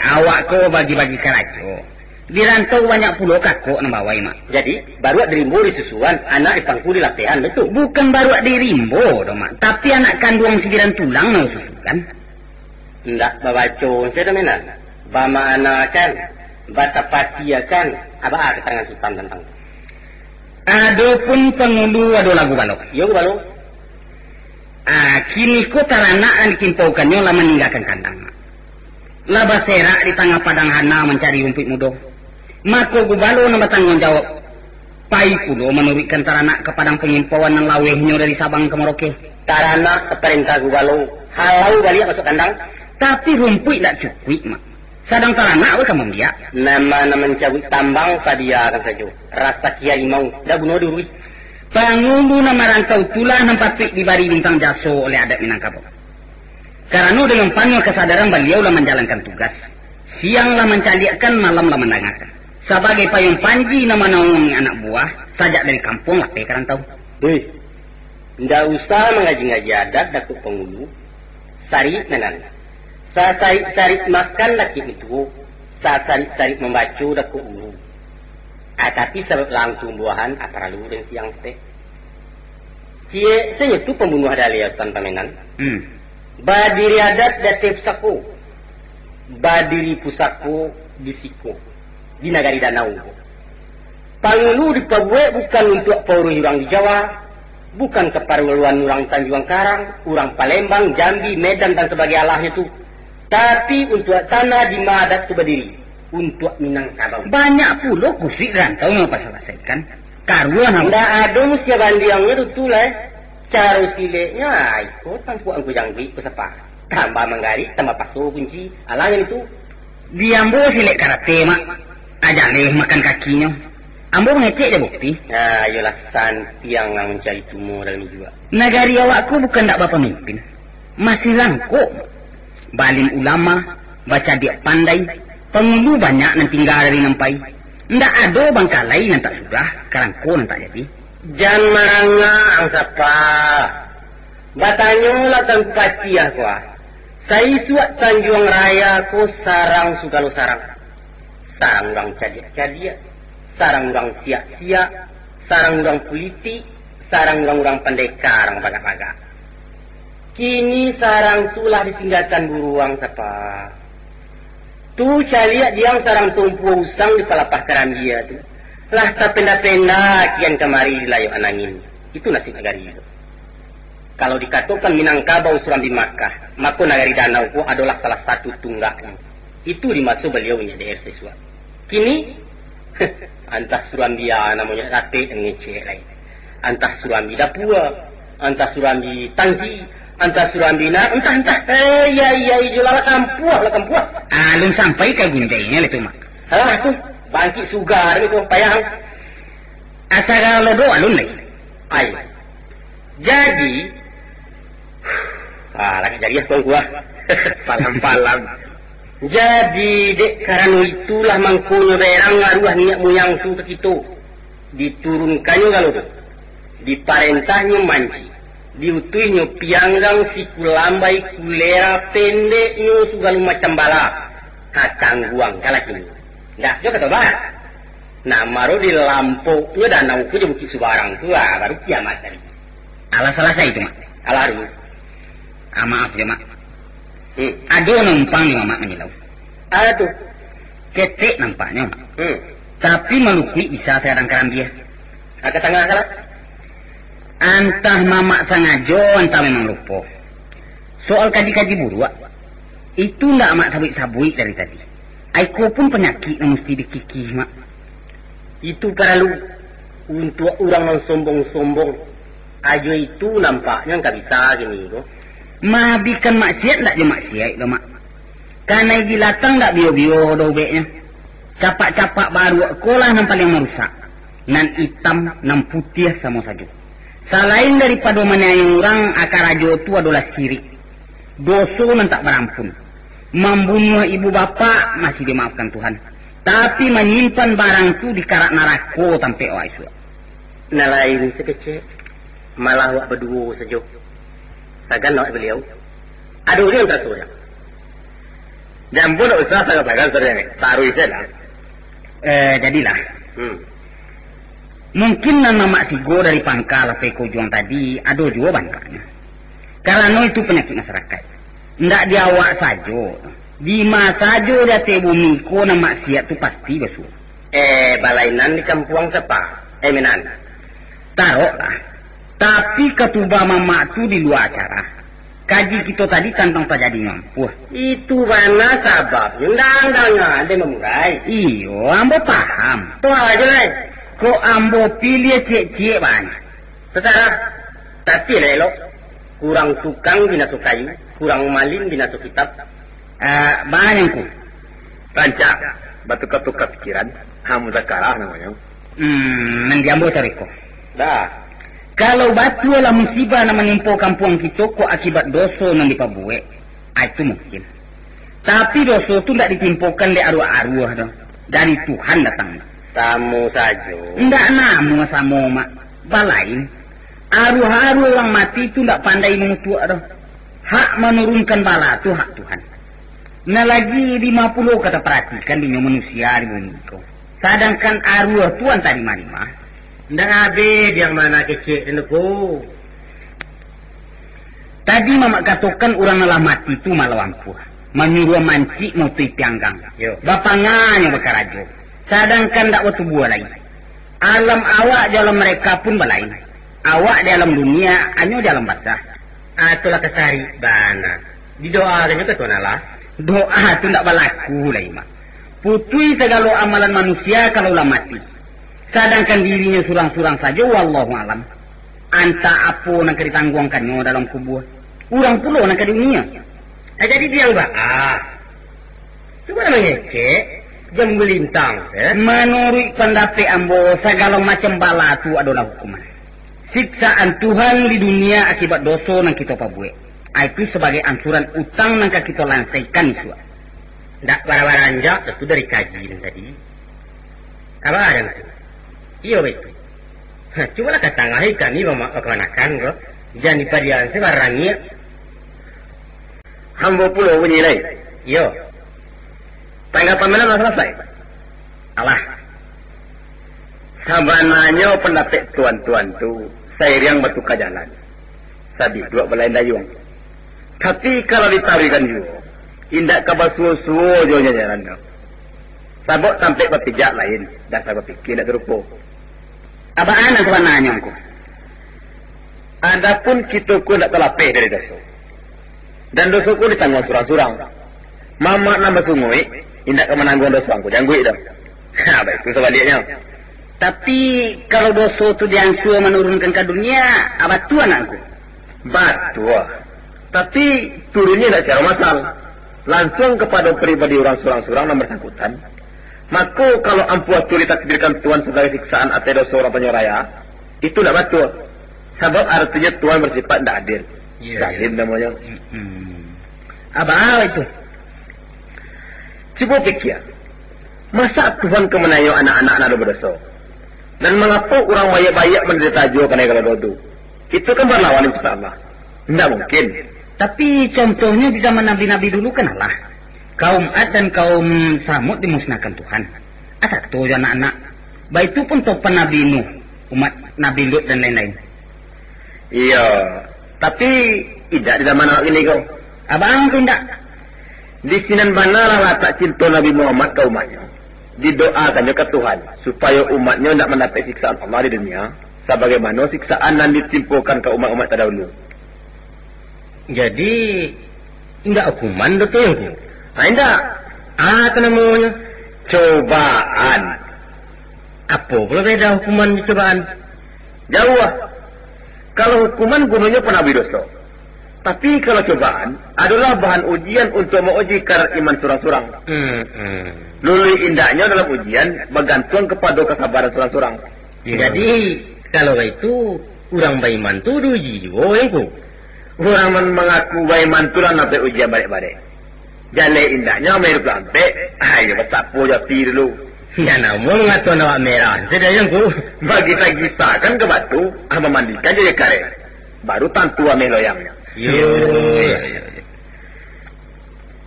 Awak ko bagi-bagi karajo. Di rantau banyak pulau kakok nambawai Mak. Jadi baru di rimbo di susuan, anak di pangku di latihan betul. Bukan baru di rimbo dong Mak. Tapi anak kandung sidiran tulang mau susukan. Ndak babaco saya temenan. Bama anak kan, batapatia kan, apa ketangan sultan tentang. Adapun pengulu ado lagu balok. Yo balok. Kini ko tarana ang kimpaukannya lah meninggalkan kandang. Laba serak di tengah padang hana mencari rumput mudo. Mako gubalo na bertanggung jawab. Pai kulo menurutkan tarana ke padang pengimpauan ng lawehnya dari Sabang ke Merauke. Tarana ke perintah gubalo. Halau balik masuk kandang. Tapi rumput tak cukup Mak. Sadang tarana we kamu dia. Nama mencabut tambang padia kan saja. Rasa kiai mau dah bunuh dulu. Pangulu nama rantau tulah nampatrik dibari bintang jaso oleh adat Minangkabau. Karena dengan penuh kesadaran beliau lah menjalankan tugas. Sianglah mencaliakkan, malamlah mendengarkan. Sebagai payung panji nama naungi anak buah, sajak dari kampung lah ke rantau. Ndak usah mengaji-ngaji adat dakuk pengulu. Sari menan. Saya cari makan lagi itu. Saya cari membaca dakuk ulu. Tapi sebab langsung buahan apa lalu dan siang teh. Cie saya itu pembunuh adalah tanpa menan. Badiri adat datep saku. Badiri pusaku di siku. Di negari danau. Pangulu di Papua bukan untuk pauruh orang di Jawa. Bukan keperluan orang Tanjung Karang, orang Palembang, Jambi, Medan dan sebagainya Allah itu. Tapi untuk tanah di Madat itu berdiri. Untuk Minangkabau. Banyak pula kusik rantau yang pasal selesaikan. Karuan ndak ada mesti bandiangnya itu lah. Cara sileknya ikut tanpa aku jangbi kesepak. Tambah menggari, tambah pasu kunci. Alahnya itu. Diambo silek karate Mak. Ajak leh makan kakinya. Ambo ngecek dia bukti. Yolah santiang yang mencari tumor dalam jiwa. Negari awakku bukan tak bapak pemimpin. Masih rangkuk. Balim ulama, baca dia pandai. Pengulu banyak nan tinggal dari nampai. Ndak ada bangkalai nan tak sudah, karangko nan tak jadi. Jangan maranga ang sapa. Batanyo lah tempat siah kuah. Saya suat Tanjung Raya ko sarang sugalo sarang. Sarang orang cadia-cadia. Sarang orang sia-sia. Sarang orang politik. Sarang orang pendekar ang paga-paga. Kini sarang tulah ditinggalkan buruang sapa. Tu caliak diang sarang tumpu usang di palapah Karambia tu. Lah tak penda-penda kian kemari di layu anangin. Itu nasib negari itu. Kalau dikatakan Minangkabau Surambi Makkah, maka negari danau ku adalah salah satu tunggaknya. Itu dimaksud beliau daerah sesuatu. Kini, antah Surambia namanya rate dan ngecek lain. Antah Surambi Dapua, antah Surambi Tangji, antah Surambi na, entah. Ya, jual lah kampuah. Alun sampai ke gundainya itu Mak. Alah tu, bangkit sugar itu, payang. Asal lodo alun lagi. Ay. Jadi, lagi jadi ya tuan gua. Palam-palam. Jadi dek karena itulah mangkunya berang ngaruh niat moyang tu ke kita. Diturunkannya kalau tu. Diparentahnya manci. Diutui nyo pianggang si kulambai kulera pendek nyo segala macam bala. Hakang buang kalah kini. Nggak, jo kata bah. Nah, maru di lampu nyo dan nauku di bukit Subarang tu baru kiamat tadi. Alah salah saya itu, Mak. Alah dulu. Maaf ya, Mak. Ada numpang nih, Mak, menyilau. Aduh. Ketek nampaknya, Mak. Tapi melukui bisa sedangkan dia. Agak tengah kalah. Antah mamak sengaja, antah memang lupa. Soal kaji-kaji buruak, itu ndak mak sabui dari tadi. Aiko pun penyakit yang mesti dikikih, Mak. Itu perlu untuk orang yang sombong-sombong. Aja itu nampaknya nggak bisa gini, kok. Mabikan maksiat ndak je maksiat, Mak. Karena dilatang ndak bio-bio dobeknya. Capak-capak baru kolah yang paling merusak. Nan hitam, nan putih sama saja. Selain daripada menyayang orang, akar aja itu adalah sirik. Dosa nan tak berampun. Membunuh ibu bapa masih dimaafkan Tuhan. Tapi menyimpan barang itu di karak narako sampai oaisu. Nah lain sekecil. Malah awak berdua saja. Sagan nak beliau. Aduh dia tak suruh. Jambu nak usah sangat bagal suruh ni. Taruh isi lah. Jadilah. Mungkin nama mak sigo dari pangkal peko juang tadi ada juga bangkanya. Karena itu penyakit masyarakat. Ndak di awak saja. Di masa saja dia bumi ko na maksiat tu pasti besul. Balainan di kampung siapa? Menan. Taruh lah. Tapi ketuba mama tu di luar acara. Kaji kita tadi kantong terjadi mampu. Itu mana sababnya? Ndang-ndangnya ada memulai. Iyo, ambo paham. Tu aja lah. Kok ambo pilih cek-cek banyak. Secara tapi lelok kurang tukang binatu kayu, kurang malin binatu kitab. Banyak ku. Rancak, batu ketukar pikiran, hamu zakarah namanya. Mendiambo cariko. Dah. Kalau batu lah musibah na menimpa kampung kita kok akibat dosa yang dipabuat. Itu mungkin. Tapi dosa tu tidak ditimpukan dari arwah-arwah dah. Dari Tuhan datang. Kamu saja. Tidak namu sama mak. Balain. Arwah-arwah orang mati itu tidak pandai mengutuk dah. Hak menurunkan bala tu hak Tuhan. Nah lagi 50 kata perhatikan dunia manusia di bumi itu. Sedangkan arwah Tuhan tadi mana? Ndak ada yang mana kecil aku. Tadi mama katakan orang telah mati itu malah ampuh. Menyuruh mancik mau tianggang. Bapangnya berkarajo. Sedangkan tak waktu buah lagi. Alam awak dalam mereka pun belain. Awak dalam dunia, hanya dalam basah. Itulah kesari bana. Didoakan juga tu nalah. Doa itu tak berlaku lagi mak. Putui segala amalan manusia kalau lah mati. Sedangkan dirinya surang-surang saja, wallahu alam. Anta apa nak ditangguangkannya dalam kubur. Urang pula nak ke dunia. Jadi dia yang coba mengecek jam belintang. Menurut pendapat ambo, segala macam bala itu adalah hukuman. Siksaan Tuhan di dunia akibat dosa yang kita pabuat. Itu sebagai ansuran utang yang kita lansaikan itu. Tak barang-barang itu dari kaji tadi. Apa ada itu? Iya betul. Coba lah kata ikan ni kemanakan kok. Jangan dipadian sebarangnya. Hambo pulau bunyi lain. Iya. Tanggapan mana dah selesai? Alah. Sabananya pendapat tuan-tuan tu seiring batu ke jalan. Sabi dua belain dayung. Tapi kalau ditarikan juga, indak kabar suo-suo jo jalan tu. Sabok sampai berpijak lain dan saya berfikir nak terupo. Abaan aku nanya aku. Adapun kita ku nak terlapih dari dosa. Dan dosa ku ditanggung surang-surang. Mama nama sungui, indak ke menanggung dosa aku janggui dah. Baik, itu sebaliknya. Tapi kalau dosa itu diansur menurunkan ke dunia, abad tua anakku. Batua. Tapi turunnya tidak secara masal. Langsung kepada pribadi orang surang-surang yang bersangkutan. Maka kalau ampuh tu ditakdirkan Tuhan sebagai siksaan atas dosa orang penyeraya, itu tidak betul. Sebab artinya Tuhan bersifat tidak adil. Zalim namanya. Apa itu? Cuba fikir. Masa Tuhan kemenayu anak-anak yang berdosa? Dan mengapa orang banyak-banyak menderita juga kerana kalau dosa? Itu kan berlawan dengan Allah. Tidak mungkin. Tapi contohnya di zaman nabi-nabi dulu kan Allah. Kaum Ad dan kaum Samud dimusnahkan Tuhan. Asal tuh anak-anak. Baik itu pun topan Nabi Nuh, umat Nabi Lut dan lain-lain. Iya, tapi tidak di zaman anak ini kau. Abang tidak. Di sinan mana lah tak cinta Nabi Muhammad ke umatnya. Didoakannya ke Tuhan supaya umatnya tidak mendapat siksaan Allah di dunia, sebagaimana siksaan yang ditimpulkan ke umat-umat terdahulu. Jadi enggak hukuman betul ya, Bu? Nah, enggak. Apa namanya? Cobaan. Apa pula beda hukuman di cobaan? Jauh lah. Kalau hukuman gunanya penabi dosa. Tapi kalau cobaan adalah bahan ujian untuk menguji kadar iman surang-surang. Luli indahnya dalam ujian bergantung kepada kesabaran surang-surang. Jadi kalau itu orang beriman tu diuji juga ya, Bu? Orang mengaku beriman tu lah sampai ujian balik-balik. Jalan indahnya merah sampai, ayo bersapu jati dulu. Ya namun mengatur awak merah. Sedaya yang ku bagi gisahkan ke batu, memandikan jadi karet. Baru tantu ame loyangnya. Yo.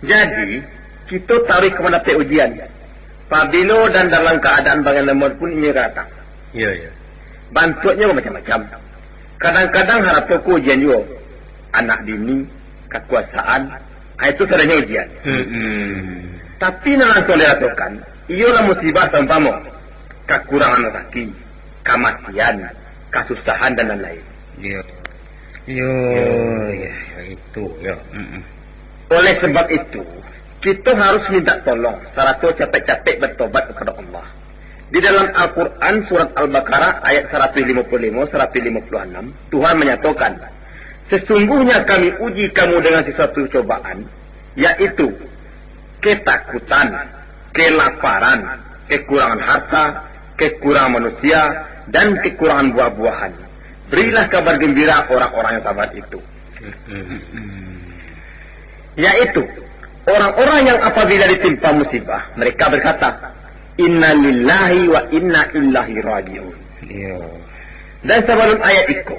Jadi kita tarik kemana pe ujian. Pabilo dan dalam keadaan bagian lemot pun ini datang. Yo. Bantuannya macam-macam. Kadang-kadang harap toko ujian juga. Anak dini, kekuasaan, itu sebenarnya ujian. Tapi langsung diratakan, ialah musibah seumpama kekurangan rezeki, kematian, kesusahan dan lain-lain. Yo, itu. Oleh sebab itu, kita harus minta tolong, serta capek-capek bertobat kepada Allah. Di dalam Al-Quran surat Al-Baqarah ayat 155-156, Tuhan menyatakan, sesungguhnya kami uji kamu dengan sesuatu cobaan, yaitu ketakutan, kelaparan, kekurangan harta, kekurangan manusia, dan kekurangan buah-buahan. Berilah kabar gembira orang-orang yang sabar itu. Yaitu orang-orang yang apabila ditimpa musibah, mereka berkata, Inna lillahi wa inna ilaihi raji'un. Dan sebelum ayat itu,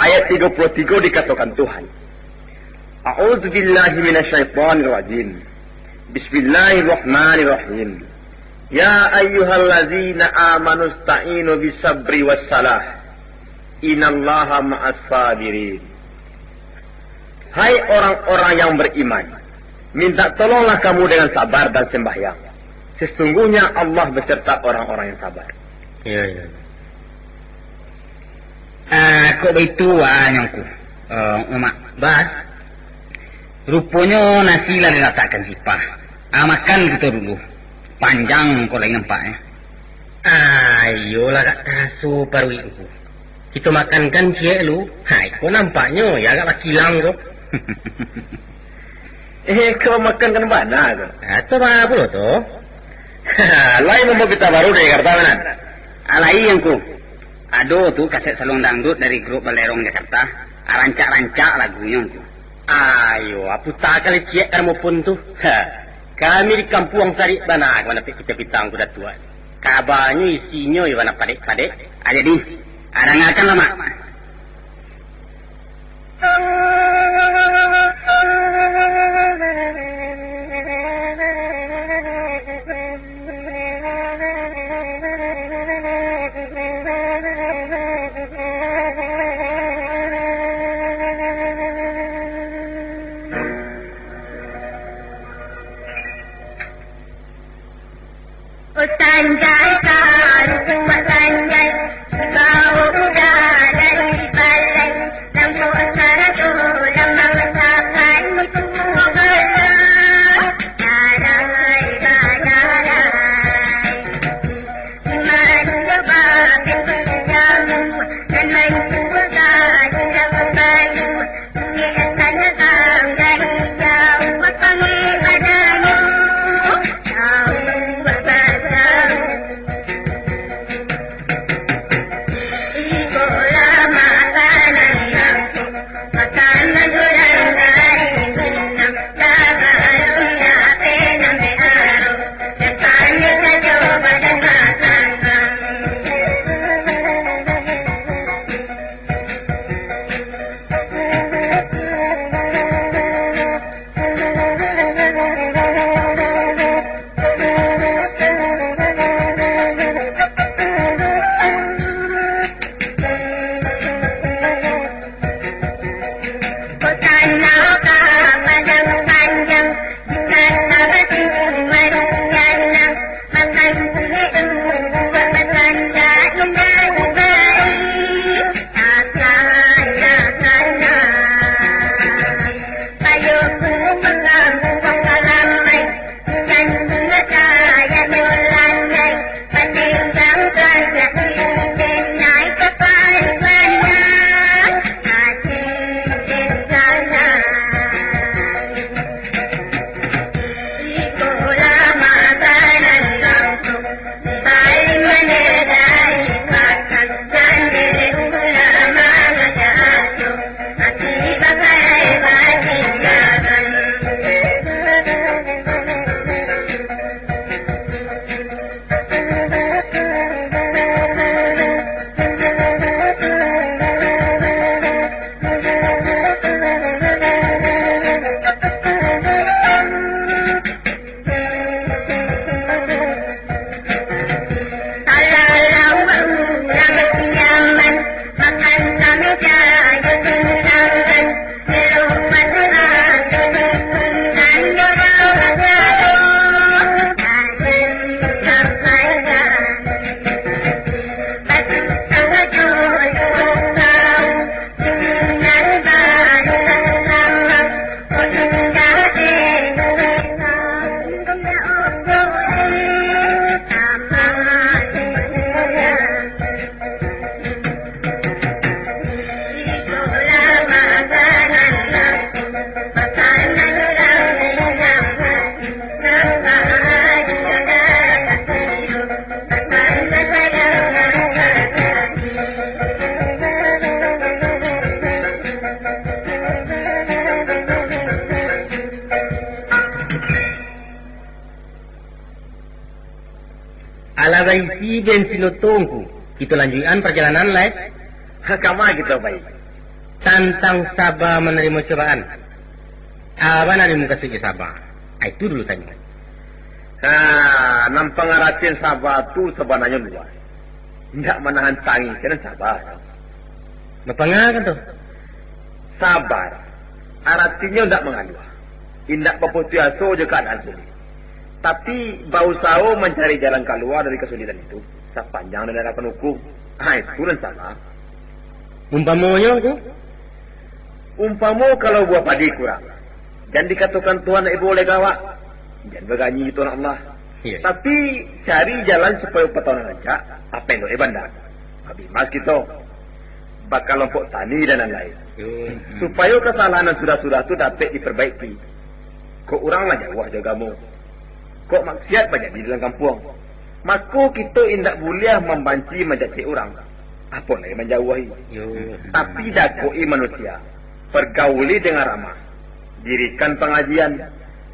ayat 33 dikatakan Tuhan, A'udzu billahi minasyaitonir rajim. Bismillahirrahmanirrahim. Ya ayyuhallazina amanu ista'inu bisabri wassalah. Innallaha ma'as sabirin. Hai orang-orang yang beriman, minta tolonglah kamu dengan sabar dan sembahyang. Sesungguhnya Allah beserta orang-orang yang sabar. Iya. Kok begitu nyongku? Emak, Bas. Rupanya nasi lah diletakkan sipah. Makan kita dulu. Panjang kau lagi nampaknya. Ayolah kak tasu paru itu. Kita makan kan cie lu. Hai, kau nampaknya ya agak kilang tu. Kau makan kan mana tu? Atau apa lo tu? Lain mau kita baru dari Jakarta mana? Alai yang ku. Aduh tu kaset salon dangdut dari grup Balerong Jakarta. Rancak-rancak lagunya tu. Ayo, apa tak kali cie kamu pun tu? Kami di kampung Sari Bana, mana kita pitang kuda tua. Kabarnya isinya iwana padek-padek. Jadi, ada ngakan lama. Ala baisi bensin tungku. Itu lanjutan perjalanan lain. Kama kita baik. Tantang Sabah menerima cobaan. Apa nari muka saja Sabah? Itu dulu tanya. Nampang aratin Sabah tu sebenarnya luas. Tidak menahan tangis kan sabar. Berpengaruh tu. Sabar. Artinya tidak mengaluh. Tidak berputus je keadaan sulit. Tapi berusaha mencari jalan keluar dari kesulitan itu. Sepanjang dan hadapan hukum. Itu dan salah. Umpamanya tu? Umpamu kalau buah padi kurang. Jangan dikatakan Tuhan ibu boleh gawak. Jangan berganyi itu Allah. Yes. Tapi cari jalan supaya pertolongan rancak. Apa yang doa bandar. Habis mas kita. Bakal lompok tani dan lain-lain. Supaya kesalahan yang sudah-sudah itu dapat diperbaiki. Kok orang lah jauh jagamu. Kok maksiat banyak di dalam kampung. Maka kita tidak boleh membanci mencaci orang. Apa lagi menjauhi. Tapi dakoi manusia. Pergauli dengan ramah. Dirikan pengajian.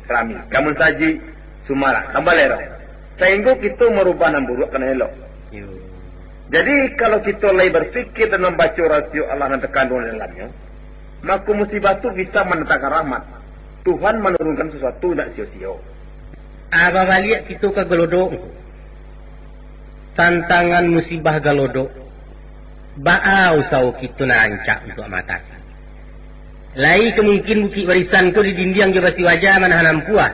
Ramikan mensaji. Sumarak tambah lerong. Sehingga kita merubah nan buruk kena elok. Jadi kalau kita lagi berfikir dan membaca rasio Allah dan terkandung dalamnya. Maka musibah itu bisa mendatangkan rahmat. Tuhan menurunkan sesuatu tidak sia-sia. Apa balik kita ke gelodok? Tantangan musibah gelodok. Baau sau kita nak ancak untuk mata. Lai kemungkin bukit warisan ku di dinding jabasi wajah mana hanampuah.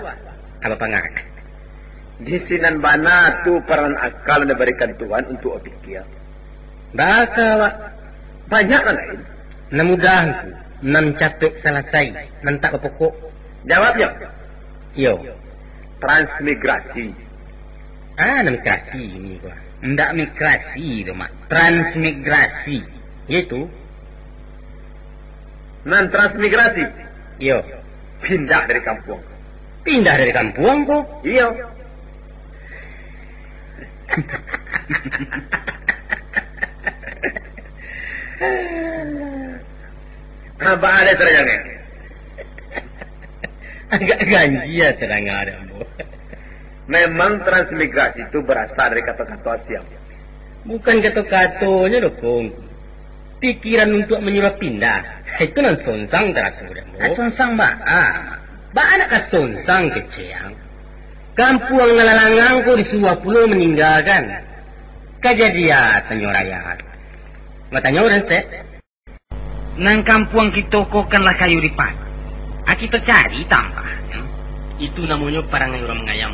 Apa pangak? Di sinan bana tu peran akal yang diberikan Tuhan untuk berpikir. Baka wak. Banyak kan lain. Namudah ku. Nan capek selesai. Nan tak berpokok. Jawabnya. Yo. Transmigrasi. Migrasi ini gua. Ndak migrasi tu mak. Transmigrasi. Itu. Nan transmigrasi. Yo. Pindah dari kampung. Pindah dari kampung kok? Iya. Apa ada terangnya? Agak ganji ya terang ada. Memang transmigrasi itu berasal dari kata-kata siap. Bukan kata-katanya dong. Pikiran untuk menyuruh pindah. Itu nan sonsang terasa udah. Sonsang ba anak sonsang kecil. Kampung ngalalangang ko di 20 meninggalkan. Kejadian penyorayaan. Matanya orang set. Nang kampung kita kokanlah kayu ripat. Kita cari tambah. Itu namanya parang orang mengayam.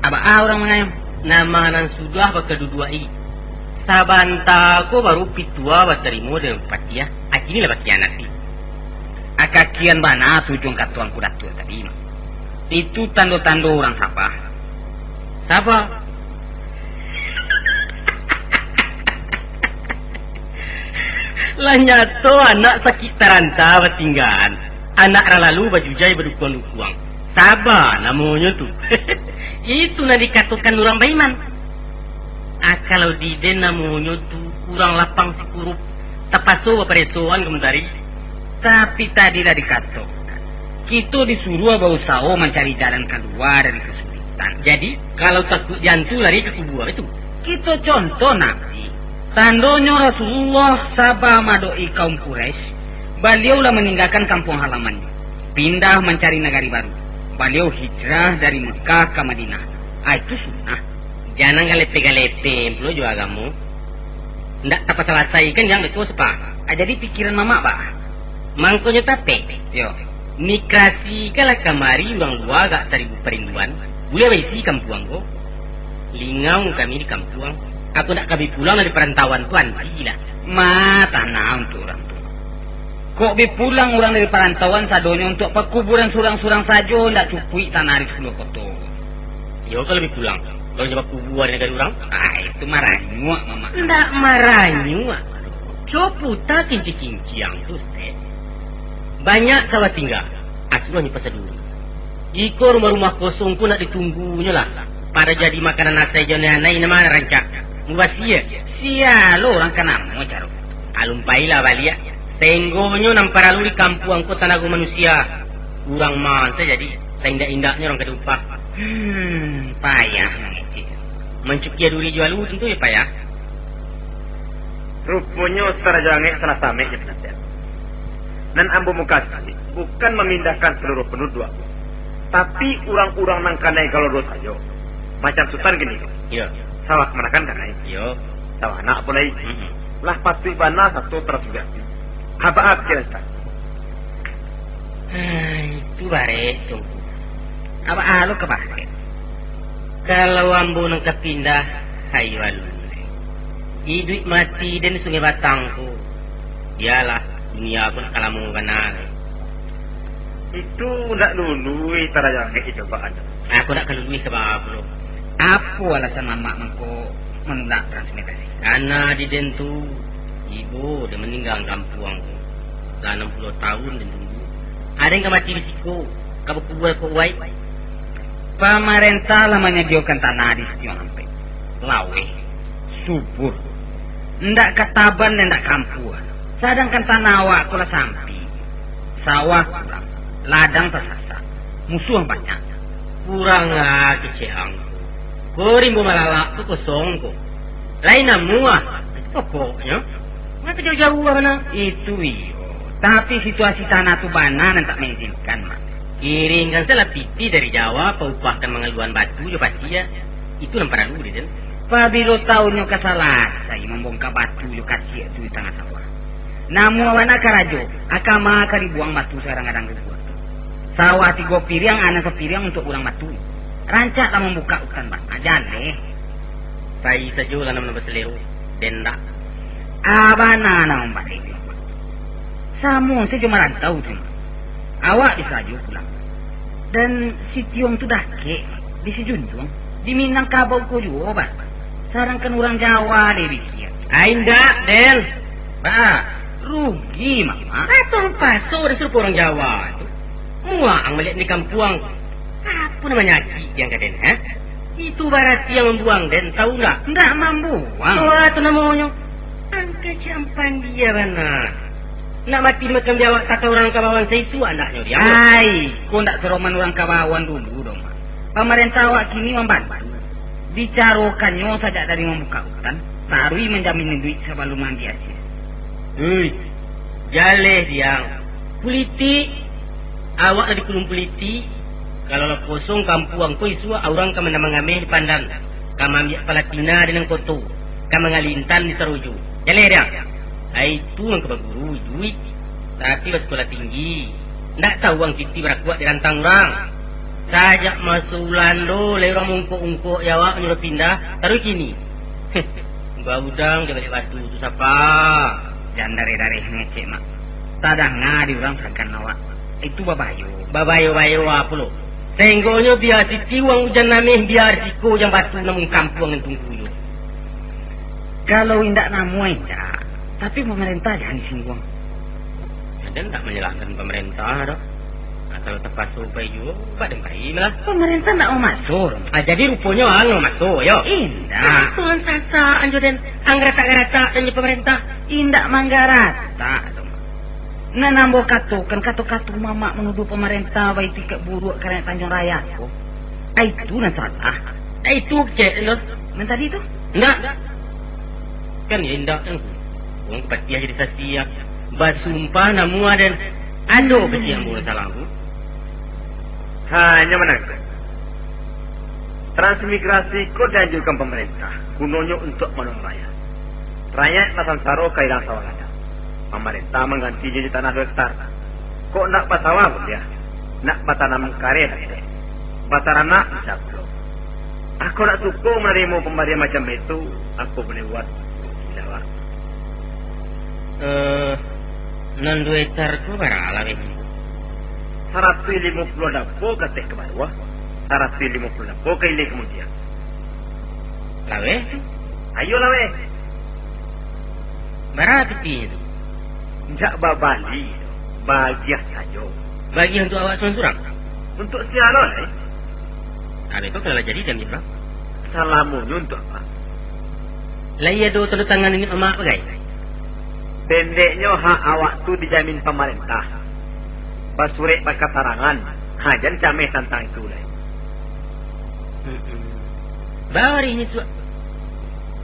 Apa orang mengayam? Nama nan sudah berkedua i. Sabanta ko baru pitua baterimo dengan patia. Akini lah patia nanti. Akakian bana tujung katuang kuda tua tadi. Itu tanda-tanda orang Sabah. Sabah. Lah nyato anak sakit teranta batinggan. Anak lalu baju jai berdukuang-dukuang. Sabah namanya tu. Itu nak dikatakan orang baiman. Kalau di den namanya tu kurang lapang si kurup. Tapaso baparesoan kementari. Tapi tadi dah dikatakan. Kita disuruh berusaha mencari jalan keluar dari kesulitan. Jadi kalau takut jantung lari ke kubur itu. Kita contoh nanti. Tandanya Rasulullah Sabah madoi kaum Quraisy. Beliaulah meninggalkan kampung halamannya. Pindah mencari negari baru. Beliau hijrah dari Mekah ke Madinah. Itu sunnah. Jangan galepe-galepe. Belum juga kamu. Ndak dapat selesai kan yang itu sepak. Jadi pikiran mama bah. Mangkonya tapi. Yo. Migrasi kalau kemari orang luar gak cari perinduan. Boleh baisi kampung ko. Lingau kami di kampung. Aku nak kami pulang dari perantauan tuan. Gila. Tanah untuk orang tu. Kok pulang orang dari perantauan sadonya untuk perkuburan surang-surang saja. Ndak cupui tanah di seluruh kota. Yo kalau pulang. Kalau jawab kuburan negara orang. Itu marah nyuak mama. Ndak marah nyuak. Coputa kinci-kinci yang tu. Banyak sawah tinggal. Aku hanya pasal dulu. Iko rumah-rumah kosong pun nak ditunggunya lah. Pada jadi makanan nasi jana nai nama rancak. Mubasia. Sia lo orang kanam mau caro. Alumpailah balia. Tenggonya nampak lalu di kampung ko tanago manusia. Kurang man saya jadi. Indah-indahnya orang kedupah. Payah. Mencukia duri jual tentu ya Pak ya. Rupanya setara jangan salah same ya penasihat. Dan ambo mukasi bukan memindahkan seluruh penduduk, tapi orang-orang nang kanai kalau dosa yo. Macam sultan gini. Iya. Sawah menakan kanai. Iya. Sawah anak pun lagi. Lah pasti bana satu tersudah. Apa kira-kira? Itu bare tunggu. Apa lo kebalik? Kalau ambo nang kepindah hayu alun. Hidup mati dan sungai batangku. Iyalah dunia pun kalamu benar. Itu ndak dulu tara jangan cobaan. Aku nak kelului sebab lo. Apa alasan mama mengko menolak transmigrasi? Karena di dentu ibu dia meninggal kampung. Dah 60 tahun dan tunggu. Ada yang mati risiko. Kamu kubuai. Pemerintah lamanya diokan tanah di setiap sampai. Lawe, subur. Ndak kataban dan ndak kampuan. Sedangkan tanah awak kula sampi. Sawah kurang. Ladang tersasa. Musuh banyak. Kurang keceang. Korimbo malalak tu kosong ko. Lain namua. Pokoknya. Ngapa jauh-jauh mana? Itu iyo. Tapi situasi tanah tu banan tak mengizinkan mak. Kiringkan salah pipi dari Jawa, paupahkan mengeluan batu jo pasti ya. Itu lempar dulu dia. Pabilo tahunnya kasalah, saya membongkar batu yo kasih itu di tengah sawah. Namun awana karajo, akama karibuang batu sekarang kadang kebuat. Sawah 3 piring, anak sepiriang untuk urang batu. Rancak lah membuka hutan bang, ajan deh. Saya saja lah nama berseliru, denda. Abana nama balik. Samu saya cuma rantau tu. Awak disaju pulang. Dan si Tiong tu dah ke, di si Junjung, di Minangkabau ko juga bang. Sarang kan orang Jawa deh bikin. Ainda, Del. Bah, rugi mama. Atau paso disuruh orang Jawa tu. Muang melihat di kampung. Apa namanya yang kaden, ha? Itu berarti yang membuang dan tahu tak? Tidak membuang. Oh, itu namanya. Angka campan dia benar. Nak mati macam Jawa kata orang kabawan saya itu anaknya dia. Hai, kau tak seroman orang kabawan dulu dong. Pemerintah awak kini membantu. Bicarokannya saja dari membuka hutan, tarui menjamin duit sebelum mandi aja. Jaleh dia. Politik, awak ada kulung politik. Kalau lah kosong kampung ko isu orang kamu nama ngameh di pandang. Kamu ambil Palatina dengan koto. Kamu ngalintan di teruju. Jaleh dia. Itu yang kebaguru duit. Tapi sekolah tinggi. Tak tahu orang titi berakuat di rantang orang. Sajak masuk Lando, lewat ungkuk-ungkuk Jawa nyuruh pindah, taruh kini. Bau udang dia balik batu tu siapa? Jangan dari ngecek mak. Tadah ngadi orang serangkan awak. Itu babayo. Babayo apa lo? Tenggolnya biar siti uang hujan nameh biar siko yang batu namun kampung yang tunggu yo. Kalau indak namu indak. Tapi pemerintah jangan disinggung. Dan tak menyalahkan pemerintah dah. Kalau terpaksa supaya juga, badan baik lah. Pemerintah tak mau masuk. Jadi rupanya orang mau masuk, yo. Indah. Tuhan sasa, anjo dan anggrata-grata dan pemerintah. Indah manggarata. Nah, nambah katu mama menuduh pemerintah baik tiket buruk karena Tanjung Raya. Itu nak salah. Itu cek lo. Yang tadi itu? Enggak. Kan indah kan. Orang kepastian jadi sasia. Basumpah namu dan ando kecil yang boleh salahku. Hanya menang. Transmigrasi kau dianjurkan pemerintah. Gunanya untuk menang rakyat. Rakyat nasan saro kailang sawah ada. Pemerintah mengganti jadi tanah 2 hektar. Kok nak pasawah pun dia? Nak patanam karet ada. Patarana bisa belum. Aku nak suku menerima pemberian macam itu. Aku boleh buat. Jawa. 2 hektar tu berapa lagi? 150 dapo katek ke bawah, 150 dapo ke ile kemudian. Lawe? Ayo lawe. Berapa itu? Jak babali, bagiah saja. Bagi untuk awak seorang? Untuk siaran, Ada itu kalau jadi jam berapa? Salamunya untuk apa? Laya do tanda tangan ini emak bagai? Pendeknya hak awak tu dijamin pemerintah. Pasurek pakai tarangan. Hajan cameh tentang itu lah. Bari ini tuh.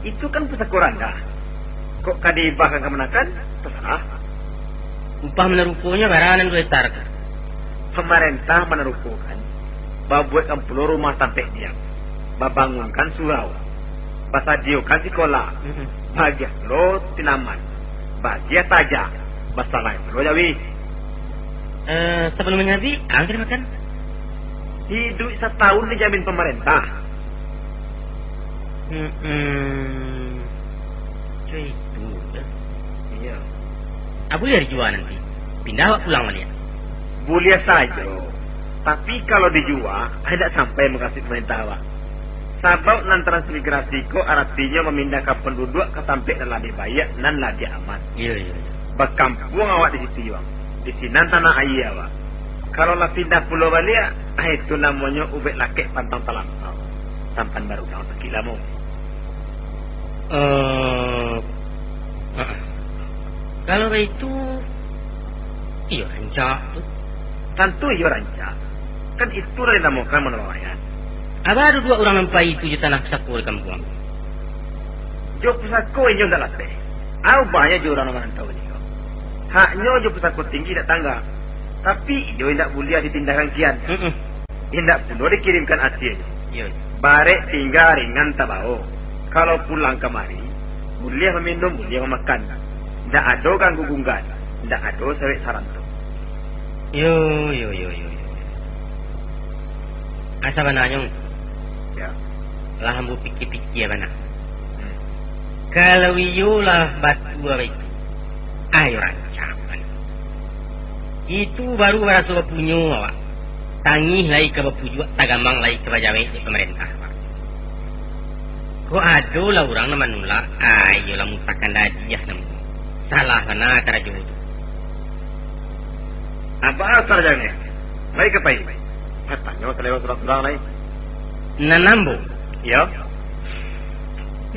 Itu kan pusat koranda. Kok kadi bahkan kemenakan? Terserah. Upah menerupunya baranan dua hektar. Pemerintah menerupukan. Babuatkan pulau rumah sampai diam. Babangunkan surau. Basadiokan sekolah. Bahagia lo tinaman. Bahagia saja. Masalah lo jawi. Sebelum mengaji, angkir makan. Hidup setahun dijamin pemerintah. Cuy itu. Iya. Abu lihat dijual nanti. Pindah awak pulang melihat. Boleh saja. Tapi kalau dijual, tidak sampai mengasih pemerintah awak. Sebab nan transmigrasi ko artinya memindahkan penduduk ke sampai dan lebih baik dan lebih aman. Iya. Berkampung awak di situ awak. Di sini tanah air awak. Kalau lah pindah pulau balik, itu namanya ubek lakek pantang talampau. Sampan baru kau sekila mau. Kalau itu, iya rancak tu. Tentu iya rancak. Kan itu dari namakan menelayan. Apa ada dua orang nampai itu je tanah pusako di kampung? Jo pusako ini tak latih. Aku banyak jo orang merantau ni. Haknya jo pusako tinggi tak tangga. Tapi jo tidak boleh ditindakkan kian. Tidak perlu dikirimkan hasil. Iya. Barek tinggal ringan tabau. Kalau pulang kemari, boleh meminum, boleh memakan. Tidak ada ganggu gunggan. Tidak ada sawit sarantu. Yo. Asa bananya? Ya. Lah hambu pikir-pikir mana? Kalau iyo lah batu apa itu? Ayo rancangan. Itu baru rasa punya awak. Tangih lagi ke bapujua, tagambang lagi ke bajawai di pemerintah. Kok ada lah orang nama nula, ayo lah mutakan dadiah namu. Salah mana cara jodoh. Apa sarjana? Baik apa ini? Katanya selewat surat-surat lain. Nanambo. Ya.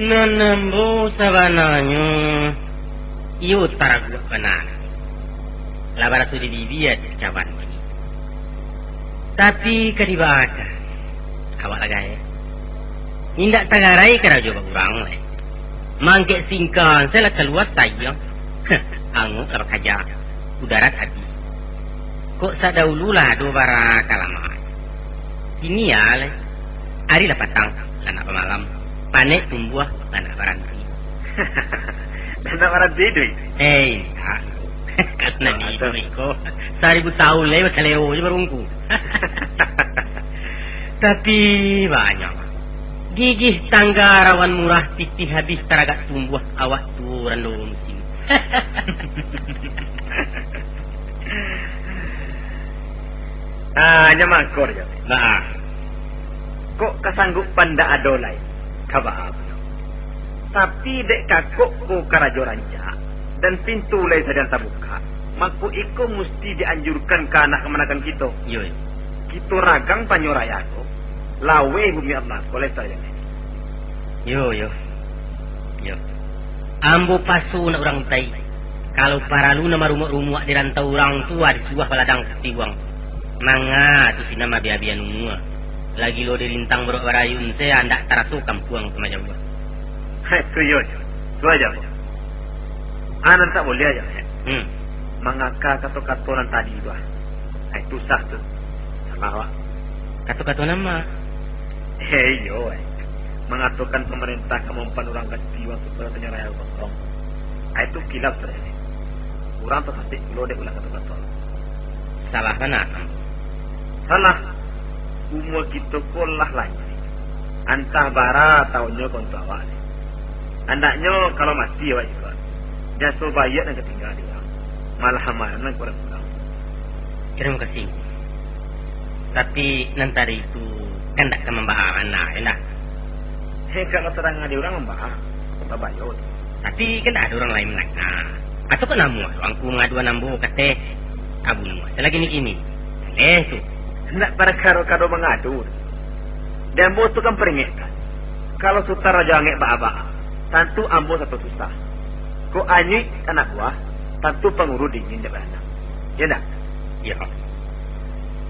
Nanambo sabananya. Iyo taragu benar. Labar sudah dilihat cawan ini. Tapi kadibaca. Awak lagay. Indak tagarai kera coba kurang lah. Mangke singkan saya lah keluar saya. Angut apa kaja. Udarat hati. Kok sadahulu lah do bara kalama. Ini ya le. Hari lah patang. Lana pemalam. Panek tumbuh. Lana baranti. Lana baranti itu? Tak. Karena itu Iko. 1000 tahun lewat kaleo je berungku. Tapi banyak. Gigih tangga rawan murah titih habis teragak tumbuh awak tu rando musim. Hanya makor je. Nah. Kok kesanggupan dak adolai? Kabar. Tapi dek kakok ko karajo ranca dan pintu lai sedang terbuka. Maku iko mesti dianjurkan ke anak kemenakan kita. Yo. Kita ragang panyorayako. Lawe bumi Allah boleh saja. Yo. Ambo pasu nak orang tai. Kalau para lu nama rumah-rumah di rantau orang tua di sebuah peladang setiwang. Manga tu si nama biabian umua. Lagi lo di lintang berok barayun saya andak tarasu kampuang sama jauh. Itu yo. Tu aja. Anak tak boleh aja. Mengaka kata-kata tadi tu. Itu sah tu. Salah. Kata-kata nama. Yo. Mengaturkan pemerintah kemampuan orang ketiwang supaya penyeraya kosong. Itu kilap terjadi. Orang terhati lo dek ulang kata-kata. Salah mana? Salah. Umur kita kolah lagi. Antah bara tahunnya kontu awak. Andaknya kalau mati awak juga. Jasa bayar dan ketinggal dia. Malah hamaran kurang-kurang. Terima kasih. Tapi nanti itu kan tak akan membahas anak, ya? Kalau terang ada orang membahas, kita bayar. Tapi kan ada orang lain menang. Atau kan namu, aku mengaduan nambu kata abu nama. Selagi ni. Tu. Nak para karo-karo mengadu. Dan bos tu kan peringatkan. Kalau sutara jangan ba-ba. Tentu ambo satu susah. Ko anyi anak buah, tentu pengurus dingin depan anak. Ya tak? Ya.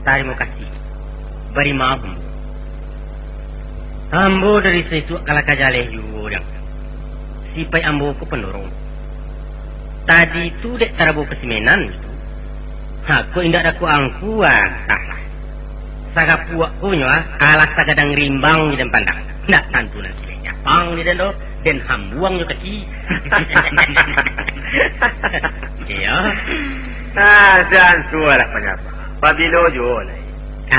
Terima kasih. Beri maaf. Ambo dari sesuk kala kajaleh juga. Sipai ambo ku pendorong. Tadi tu dek tarabu kesimenan itu. Aku indak aku angkuan. Tah. Saga puak kunyo alas sagadang rimbang di dan pandang. Ndak tantu nanti nyapang di dan do den hambuang jo kaki. Iya. Jangan suara penyapa. Pabilo jo lah.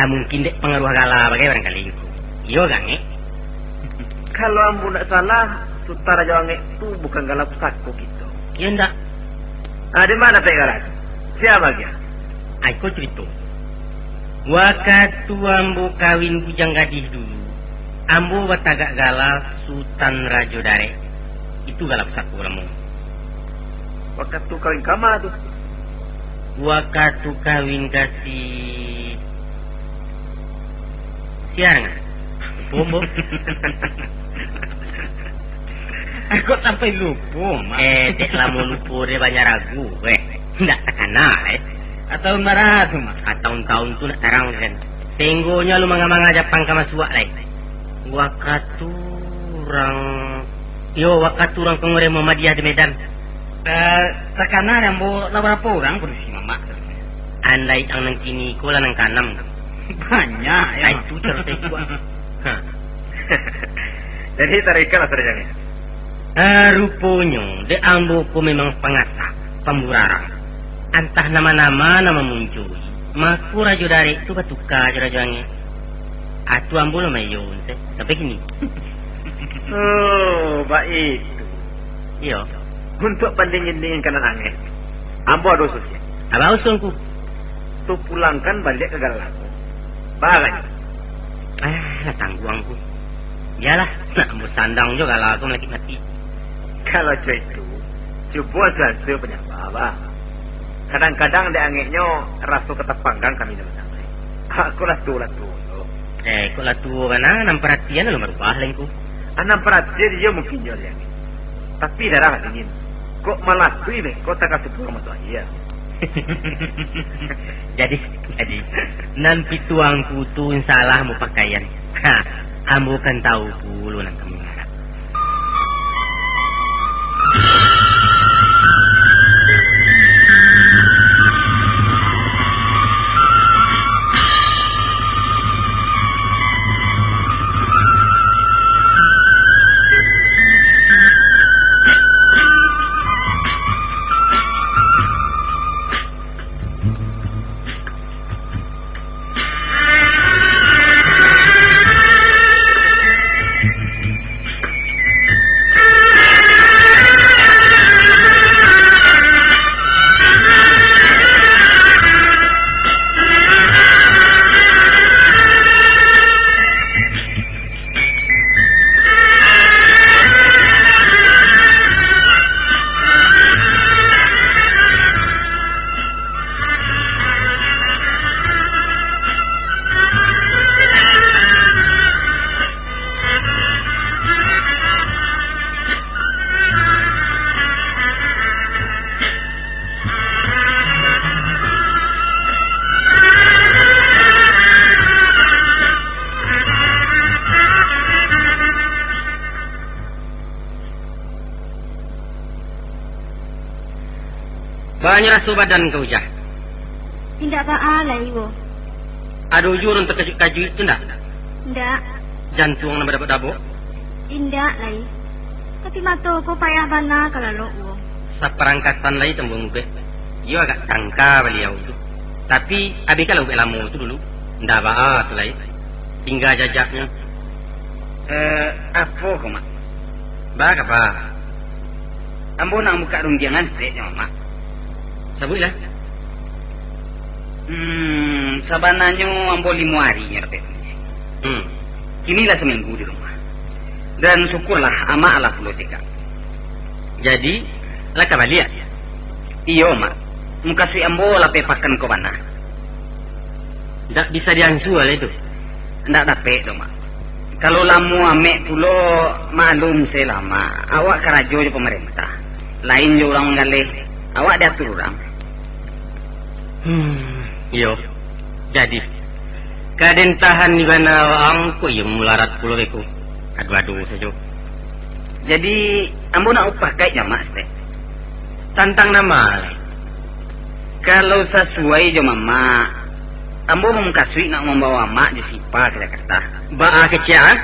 Mungkin dek pengaruh gala bagai barangkali itu. Iyo gange. Kalau ambo nak salah, sutara jangan itu bukan galak pusatku gitu. Iya ndak. Di mana galak? Siapa dia? Aku cerita. Waktu ambo kawin bujang gadis dulu, ambo watagak galak Sultan Rajo Dare. Itu galak pusatku lamu. Waktu kawin kama tuh? Waktu kawin kasih siang. Bombo. Aku sampai lupa. Dek lamu lupa dia banyak ragu. Ndak takana Atau marah tu mah. Tahun-tahun tu nak tarang kan. Tenggonya lu manga-manga Jepang kama suak lai. Wakaturang Wakaturang pengure Muhammadiyah di Medan. Takana yang bo berapa orang pun si mama. Andai ang nang kini ko lang nang kanam. Banyak ya. Itu cerita gua. Jadi tarikan lah terjadi. Rupanya de ambo ko memang pengasak, pemburarang. Antah nama-nama nama muncul. Maku Rajo Dare itu batuka rajo-rajoannya. Atu ambo lo mayon teh. Tapi gini. Oh, baik. Iyo. Untuk bandingin kanan angin. Ambo ada ususnya. Apa usulku? Tu pulangkan balik ke galakku. Bagai. Lah tangguangku. Iyalah, nak ambo sandang juga lah aku lagi mati. Kalau itu, coba saja penyapa. Kadang-kadang dia angeknya rasa ketepanggang kami dalam sampai. Aku lah tu. Kau lah tu mana nam perhatian lo merubah lengku. Anam perhatian dia mungkin jual yang ini. Tapi darah ingin. Kok malah tu ini? Kok tak kasih pulang masuk iya. Jadi nan pituangku tu salah mu pakaian. Ambo kan tahu pulu nang kami ngarap. Banyak rasa badan kau jah. Tidak apa-apa ibu. Ada ujur untuk kaju itu ndak? Tidak. Jantung nak dapat dabo? Tidak lagi. Tapi mata aku payah bana kalau lo. Seperangkatan lagi tembung be. Ia agak tangka beliau tu. Tapi abi kalau belamu tu dulu. Ndak apa tu lagi. Tinggal jajaknya. Apa kau mak? Bak apa? Ambo nak buka rundiangan seknya mak. Sebutlah. Sabananya ambo 5 hari nyerpe. Kinilah seminggu di rumah. Dan syukurlah ama Allah puluh tiga. Jadi, lah kabalia. Iyo mak. Muka si ambo lah pepakan ko bana. Tak bisa diangsu lah itu. Ndak dapat dong mak. Kalau lamu ame pulo malum selama. Awak karajo je pemerintah. Lain je orang ngalih. Awak diatur orang. Iyo. Jadi, kaden tahan di mana angku yang mularat pulau beku. Adu-adu saja. Jadi ambo nak pakai jamak teh. Tantang nama. Kalau sesuai jo mama, ambo mengkasui nak membawa mak di Sipa ke Jakarta. Baa kecian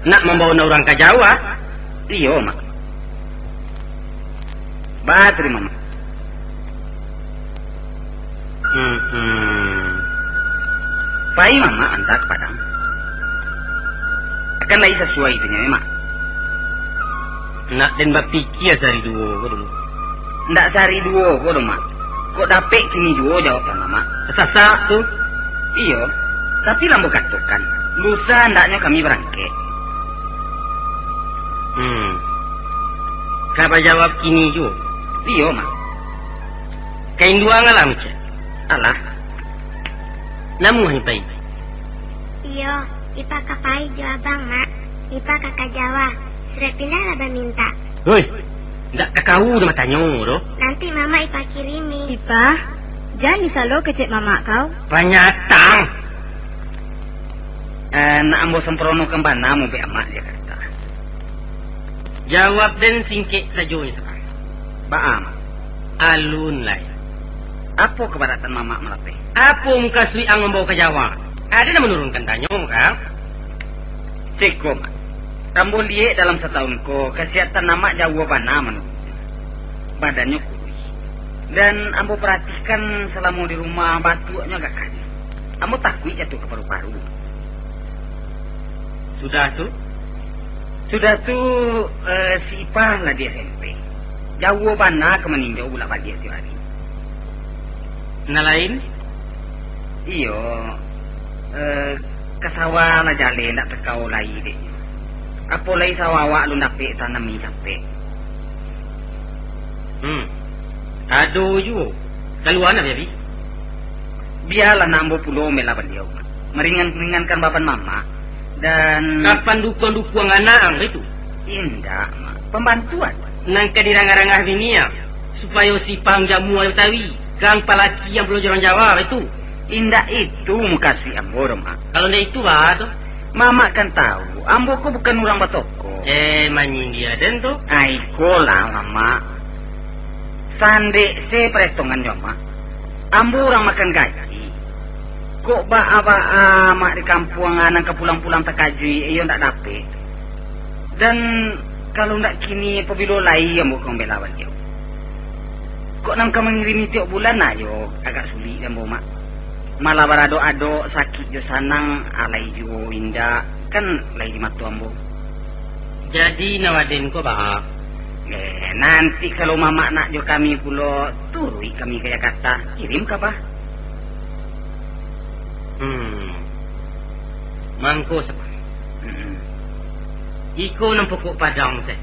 nak membawa orang ke Jawa. Iyo mak. Ba terima mak. Pai mama antar ke Padang. Akan lagi sesuai itu nya mak. Nak den bapikir sehari dua ko dulu. Ndak sehari dua ko dong mak. Kok dapet kini dua jawaban mama. Sasak tu. Iyo. Tapi lambo katakan. Lusa ndaknya kami berangkat. Kapa jawab kini juga. Iyo mak. Kain dua ngalam cek. Alah. Namu hipai. Iyo, Ipa kapai jo abang, Mak. Ipa kakak Jawa. Sudah pindah lah minta. Hoi. Ndak kakau dah matanya doh. Nanti Mama Ipa kirimi. Ipa, jangan disalo kecek mama kau. Panyatang. Nak ambo semprono kembana mau be amak Jakarta. Jawab den singkit sajonya sekarang. Baam. Alun lai. Apa keberatan mama melape? Apa muka sui ang membawa ke Jawa? Ada yang menurunkan tanyong kan? Ceko mak. Rambo liek dalam setahun ko kesehatan nama Jawa bana menurut. Badannya kurus. Dan ambo perhatikan selama di rumah batunya agak kali. Ambo takut jatuh ke paru-paru. Sudah tu? Sudah tu si Ipah lah di SMP. Jawa bana ke meninjau bulan pagi setiap hari. Nah lain? Iyo. Kesawah lah jale nak tekau lai dek. Apa lai sawawak lu napik tanami capek. Aduh juga. Keluar nak jadi? Biarlah nambo pulau mela beliau. Meringankan bapan mama. Dan Kapan dukuang anak itu? Indah mak. Pembantuan. Nang kedirangah-rangah dunia supaya si pang jamu ayo tawi. Kang palaki yang belum orang Jawa itu. Indah itu muka si ambo mak. Kalau ndak itu bah tu. Mama kan tahu, ambo ko bukan orang batoko. Manying dia den tu. Aiko lah mama. Sande se peretongan joma. Ambo orang makan gaji. Kok ba mak di kampung anang ke pulang-pulang takajui iyo ndak dapet. Dan kalau ndak kini pebilo lai ambo kong belawan yo. Kok nang ka mengirimi tiap bulan ayo agak sulit ambo mak. Malah berado-ado sakit jo sanang alai jo indah kan lagi matu ambo. Jadi nawaden ko bah. Nanti kalau mama nak jo kami pulo turui kami ke Jakarta kirim ka bah. Mangko sapa. Iko nang pokok padang teh.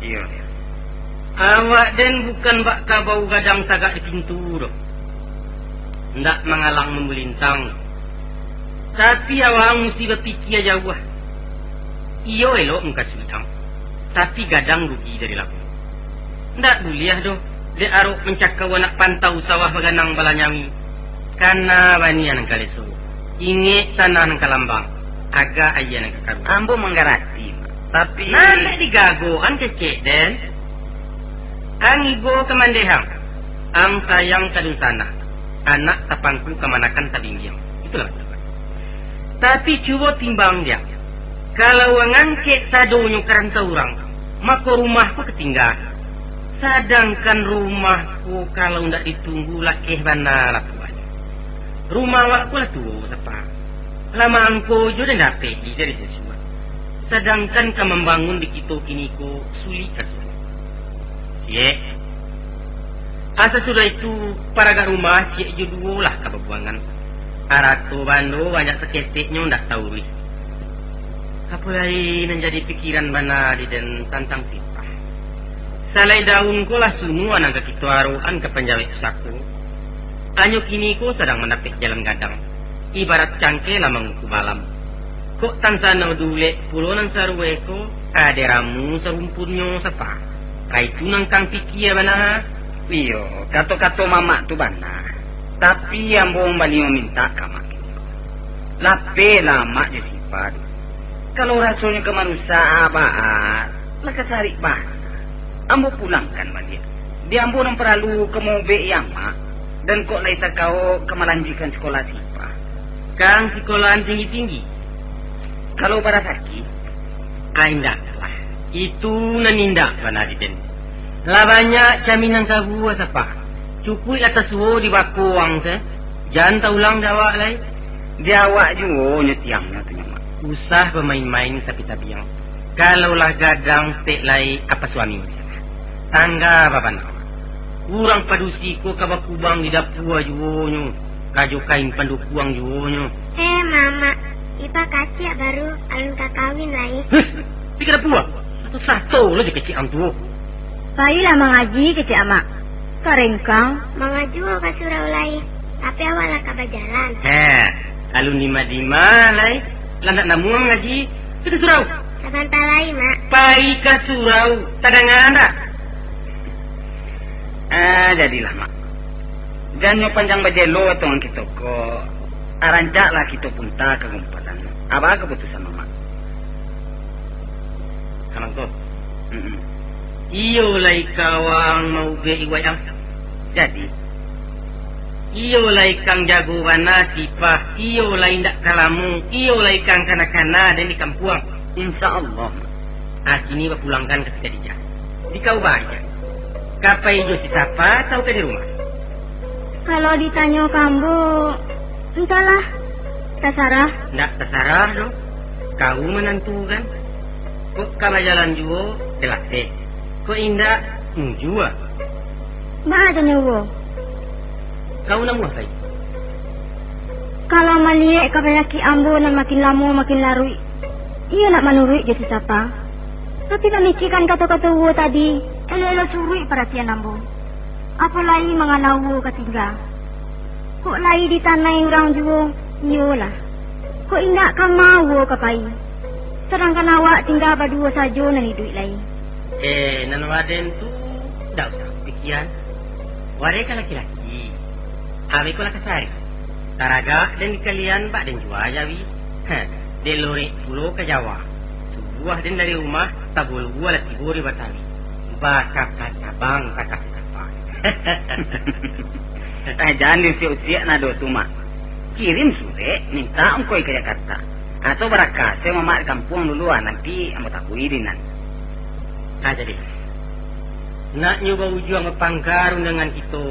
Iya. Awak den bukan bak ka bau gadang sagak di pintu doh. Ndak mengalang membulintang. Tapi awak mesti berpikir jauh. Iyo elok muka sudang. Tapi gadang rugi dari laku. Ndak boleh doh. Dia aruk mencakau anak pantau sawah baganang balanyami. Karena banian kaleso. Ingat tanah nang kalambang. Agak ayah nang kakaru. Ambo menggarati. Tapi nanti digagoan kecek den. Ang ibo kemandehang. Ang sayang kadun tanah. Anak tapangku kemanakan tabingyang. Itulah betul. Tapi coba timbang dia. Kalau ngangkit sadonyo keranta orang, maka rumahku ketinggal. Sedangkan rumahku kalau ndak ditunggu lakeh bana lakuan. Rumah wakku lah tu siapa? Lama angko jo dah dapat dari sesuatu. Sedangkan ka membangun di kita kini ko sulit kasut. Ye. Asa sudah itu para gak rumah cik jodoh lah kebebuangan. Arato bando banyak seketiknya ndak tahu ri. Apa lain yang jadi pikiran bana di dan tantang tipah. Salai daun ko lah sunu anang ke kita aruan ke penjawik saku. Anyo kini ko sedang menapik jalan gadang. Ibarat cangke lamang kubalam. Kok tansana dule pulo nang sarwe ko aderamu serumpunyo sapa. Kaitu nang kang pikir bana. Iyo, kato-kato mama tu bana. Tapi yang bohong bali meminta kamak. Lape lama je sifat. Kalau rasanya ke manusia baat, maka cari bah. Ambo pulangkan bah dia. Dia ambo nang perlu ke mobe yang mak. Dan kok laisa kau kemalanjikan sekolah sipa. Kang sekolahan tinggi-tinggi. Kalau pada sakit, Aindak lah. Itu nanindak banaditen. Labanya jaminan sabuah sapa. Cukui atas wo di bakuang se. Jangan taulang dawa lai. dia awak juga nyetiangnya tu nyamak. Usah bermain-main sapi-sapiang. Kalaulah gadang stek lai apa suami tangga bapak nak. Kurang padusi ko kabakubang di dapua juonyo. Kajo kain pandukuang juonyo. Mama, Ipa kasih baru alun kakawin lai. Pikir dapua. Satu-satu lo je kecil ang tuo. Bayilah mengaji kecil amak. Karengkang. Mengaji ke surau lai. Tapi awalnya kabar jalan. Alun lima-lima lai. Landak namuang ngaji. Kita surau. Sebentar lai, Mak. Pai ka surau. Tadangan anda. Jadilah mak. Jangan panjang bajelo tuan kita ko. Arancak lah kita punta ke gumpatan. Apa keputusan mama? Kanang to. Iyo lai kawang mau be iwayang. Jadi iyo lai kang jago wana sipah. Iyo lai ndak kalamu. Iyo lai kang kana-kana dan di kampuang. Insyaallah. Kini pulangkan ke Khadijah. Di kau banyak. Kapai jo si siapa tahu ke di rumah? Kalau ditanya kamu, entahlah. Terserah. Ndak terserah lo. Kau menantu kan? Kok kama jalan juo jelas deh. Kok indah jua? Baca nyawa. Kau namu apa? Kalau melihat kabayaki ambo nan makin lama makin larui. Iya nak menurut jadi siapa? Tapi pemikiran kata-kata wo tadi, elo curui perhatian ambo. Apa lagi menganau wo ketinggal? Kok lagi di tanah orang juo? Iyalah. Kok indak kamau wo kapai? Sedangkan awak tinggal berdua saja nan hidup lagi. Nan waden tu dak usah pikiran. Ware ka laki-laki. Abi ko lakasari. Taraga dan kalian bak dan jua jawi. Delore pulau ke Jawa. Sebuah dan dari rumah tabul gua lati gori Batawi. Bakak cabang kakak apa. Jangan diusia-usia nado tu mak. Kirim sure minta ongkoi ke Jakarta. Atau barakas saya mama di kampung duluan nanti ambo taku irinan. Jadi nak nyoba ujuang pangkarun dengan kita.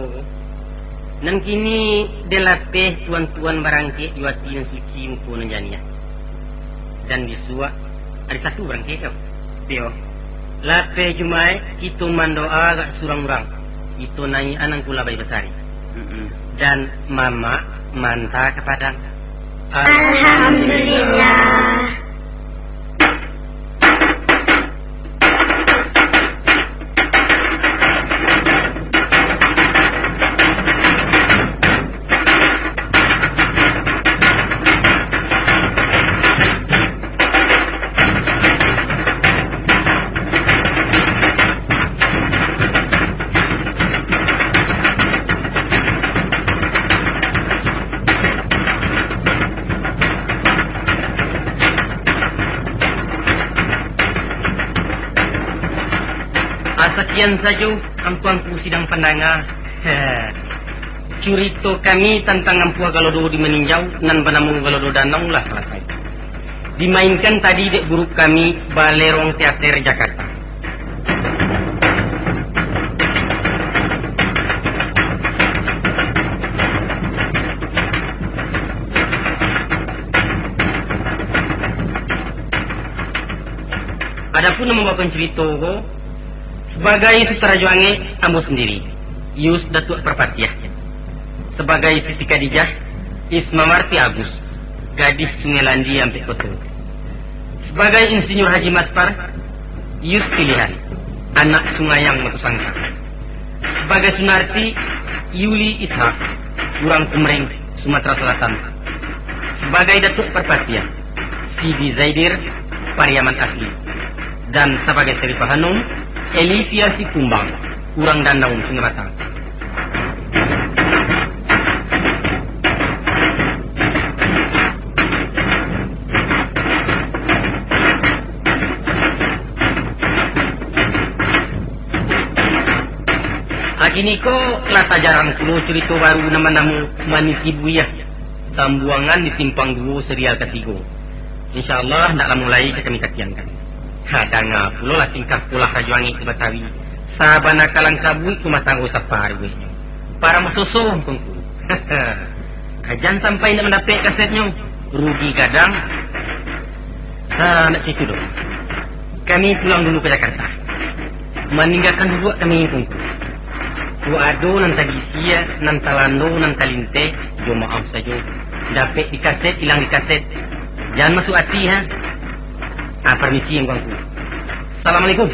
Nan kini delateh tuan-tuan barangke juati yang suci mumpun janiah. Dan disuak ada satu orang kekau. Tio. Lape jumai kita mandoa agak surang-urang. Itu nai anang kula bayi besari. Dan mama manta kepada Alhamdulillah. Sekian saja ampuanku sidang pandangan. Curito kami tentang ampua galodo di meninjau nan banamu galodo danau lah selesai. Dimainkan tadi dek guru kami Balerong Teater Jakarta. Adapun membawakan cerita sebagai sutradara juange ambo sendiri, Yus Datuk Perpatiah. Sebagai Siti Khadijah, Isma Marti Agus, gadis Sungai Landi sampai Koto. Sebagai Insinyur Haji Maspar, Yus Pilihan, anak Sungayang Matusangka. Sebagai Sunarti, Yuli Ishak, Kurang Kumreng, Sumatera Selatan. Sebagai Datuk Perpatiah, Sidi Zaidir, Pariaman Asli. Dan sebagai Serifah Hanum, Elivia Sikumbang, Kurang Danau Sungai Batang. Kini ko kelas ajaran kulo cerita baru nama-nama manisi buyah. Tambuangan di simpang 2 serial ketiga. InsyaAllah nak mulai kami katiankan. Hadanga pulo lah tingkah pulah rajuangi ke Batawi. Sabana kalang kabui ku matang usap parwesnya. Para musuh tungku. Kajan sampai nak mendapat kasetnya. Rugi kadang. Nak cerita dulu. Kami pulang dulu ke Jakarta. Meninggalkan dulu kami tungku. Ado nan tagisia, nan talando, nan talinte, jo maaf saja. Dapat di kaset, hilang di kaset. Jangan masuk hati ha. Permisi yang bangku. Assalamualaikum.